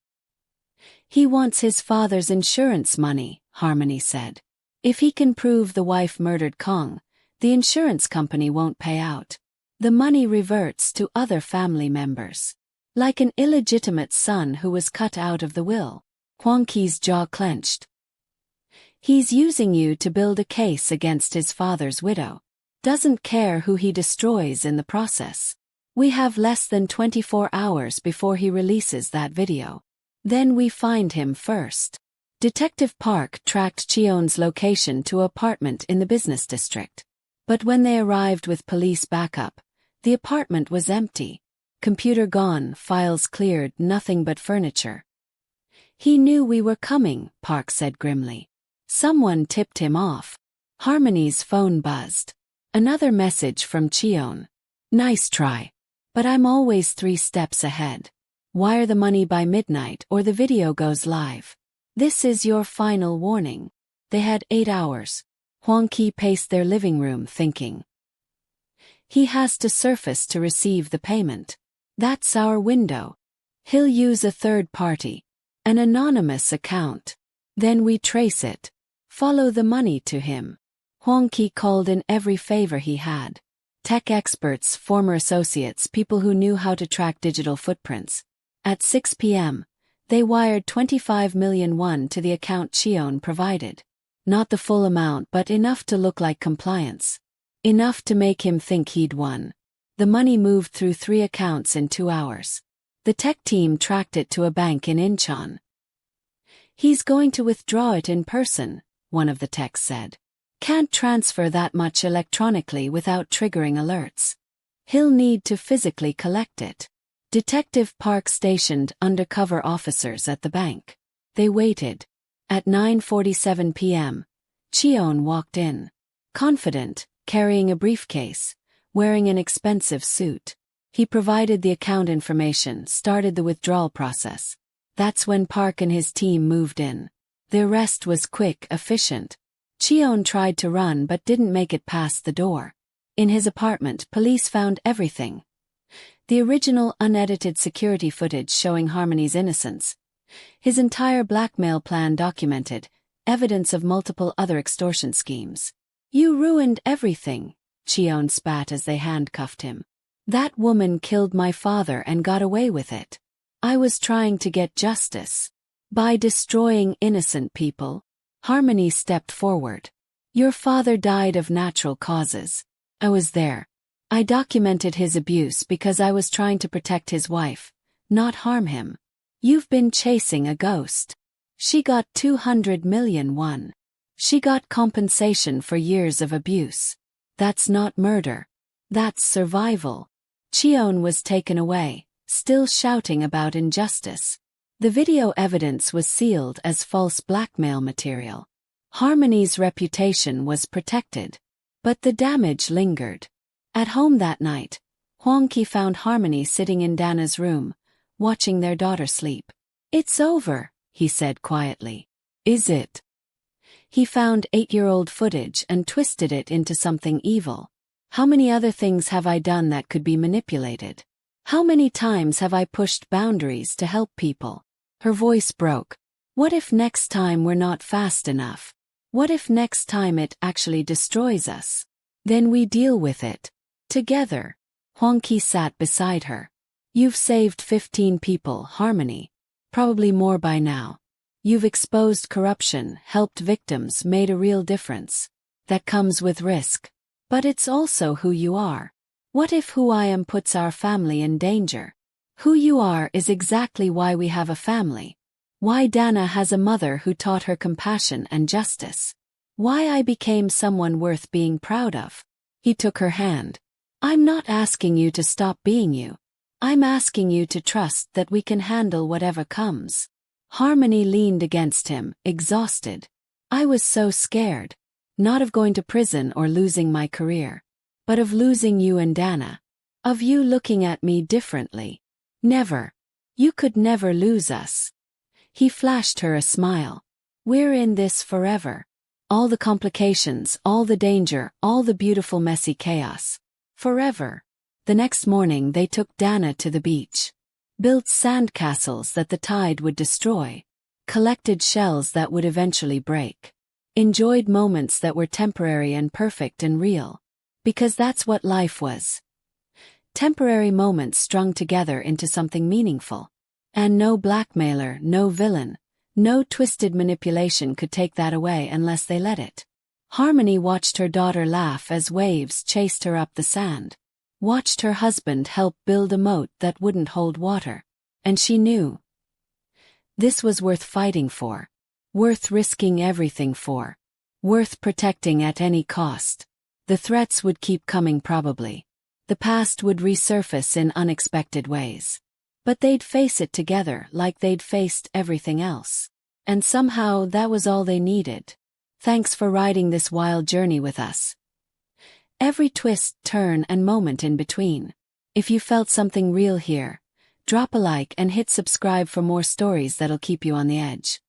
He wants his father's insurance money, Harmony said. If he can prove the wife murdered Kong, the insurance company won't pay out. The money reverts to other family members. Like an illegitimate son who was cut out of the will. Hwang-Ki's jaw clenched. He's using you to build a case against his father's widow. Doesn't care who he destroys in the process. We have less than 24 hours before he releases that video. Then we find him first. Detective Park tracked Cheon's location to an apartment in the business district. But when they arrived with police backup, the apartment was empty. Computer gone, files cleared, nothing but furniture. He knew we were coming, Park said grimly. Someone tipped him off. Harmony's phone buzzed. Another message from Cheon. Nice try. But I'm always 3 steps ahead. Wire the money by midnight or the video goes live. This is your final warning. They had 8 hours. Hwang-Ki paced their living room thinking. He has to surface to receive the payment. That's our window. He'll use a third party. An anonymous account. Then we trace it. Follow the money to him. Hwang-Ki called in every favor he had. Tech experts, former associates, people who knew how to track digital footprints. At 6 p.m., they wired 25 million won to the account Cheon provided. Not the full amount but enough to look like compliance. Enough to make him think he'd won. The money moved through 3 accounts in 2 hours. The tech team tracked it to a bank in Incheon. "He's going to withdraw it in person," one of the techs said. "Can't transfer that much electronically without triggering alerts. He'll need to physically collect it." Detective Park stationed undercover officers at the bank. They waited. At 9:47 p.m., Seo-Yeon walked in. Confident, carrying a briefcase, wearing an expensive suit. He provided the account information, started the withdrawal process. That's when Park and his team moved in. The arrest was quick, efficient. Seo-Yeon tried to run but didn't make it past the door. In his apartment, police found everything. The original unedited security footage showing Harmony's innocence. His entire blackmail plan documented, evidence of multiple other extortion schemes. "You ruined everything," Seo-Yeon spat as they handcuffed him. "That woman killed my father and got away with it. I was trying to get justice. By destroying innocent people." Harmony stepped forward. "Your father died of natural causes. I was there. I documented his abuse because I was trying to protect his wife, not harm him. You've been chasing a ghost. She got 200 million won. She got compensation for years of abuse. That's not murder. That's survival." Seo-Yeon was taken away, still shouting about injustice. The video evidence was sealed as false blackmail material. Harmony's reputation was protected. But the damage lingered. At home that night, Hwang-Ki found Harmony sitting in Dana's room, watching their daughter sleep. "It's over," he said quietly. "Is it?" He found 8-year-old footage and twisted it into something evil. "How many other things have I done that could be manipulated? How many times have I pushed boundaries to help people?" Her voice broke. "What if next time we're not fast enough? What if next time it actually destroys us? Then we deal with it together." Hwang-Ki sat beside her. "You've saved 15 people, Harmony. Probably more by now. You've exposed corruption, helped victims, made a real difference. That comes with risk. But it's also who you are. What if who I am puts our family in danger? Who you are is exactly why we have a family. Why Dana has a mother who taught her compassion and justice. Why I became someone worth being proud of." He took her hand. "I'm not asking you to stop being you. I'm asking you to trust that we can handle whatever comes." Harmony leaned against him, exhausted. "I was so scared. Not of going to prison or losing my career. But of losing you and Dana. Of you looking at me differently. Never. You could never lose us." He flashed her a smile. "We're in this forever. All the complications, all the danger, all the beautiful messy chaos. Forever." The next morning they took Dana to the beach. Built sandcastles that the tide would destroy. Collected shells that would eventually break. Enjoyed moments that were temporary and perfect and real. Because that's what life was. Temporary moments strung together into something meaningful. And no blackmailer, no villain, no twisted manipulation could take that away unless they let it. Harmony watched her daughter laugh as waves chased her up the sand. Watched her husband help build a moat that wouldn't hold water. And she knew. This was worth fighting for. Worth risking everything for. Worth protecting at any cost. The threats would keep coming probably. The past would resurface in unexpected ways. But they'd face it together like they'd faced everything else. And somehow that was all they needed. Thanks for riding this wild journey with us. Every twist, turn, and moment in between. If you felt something real here, drop a like and hit subscribe for more stories that'll keep you on the edge.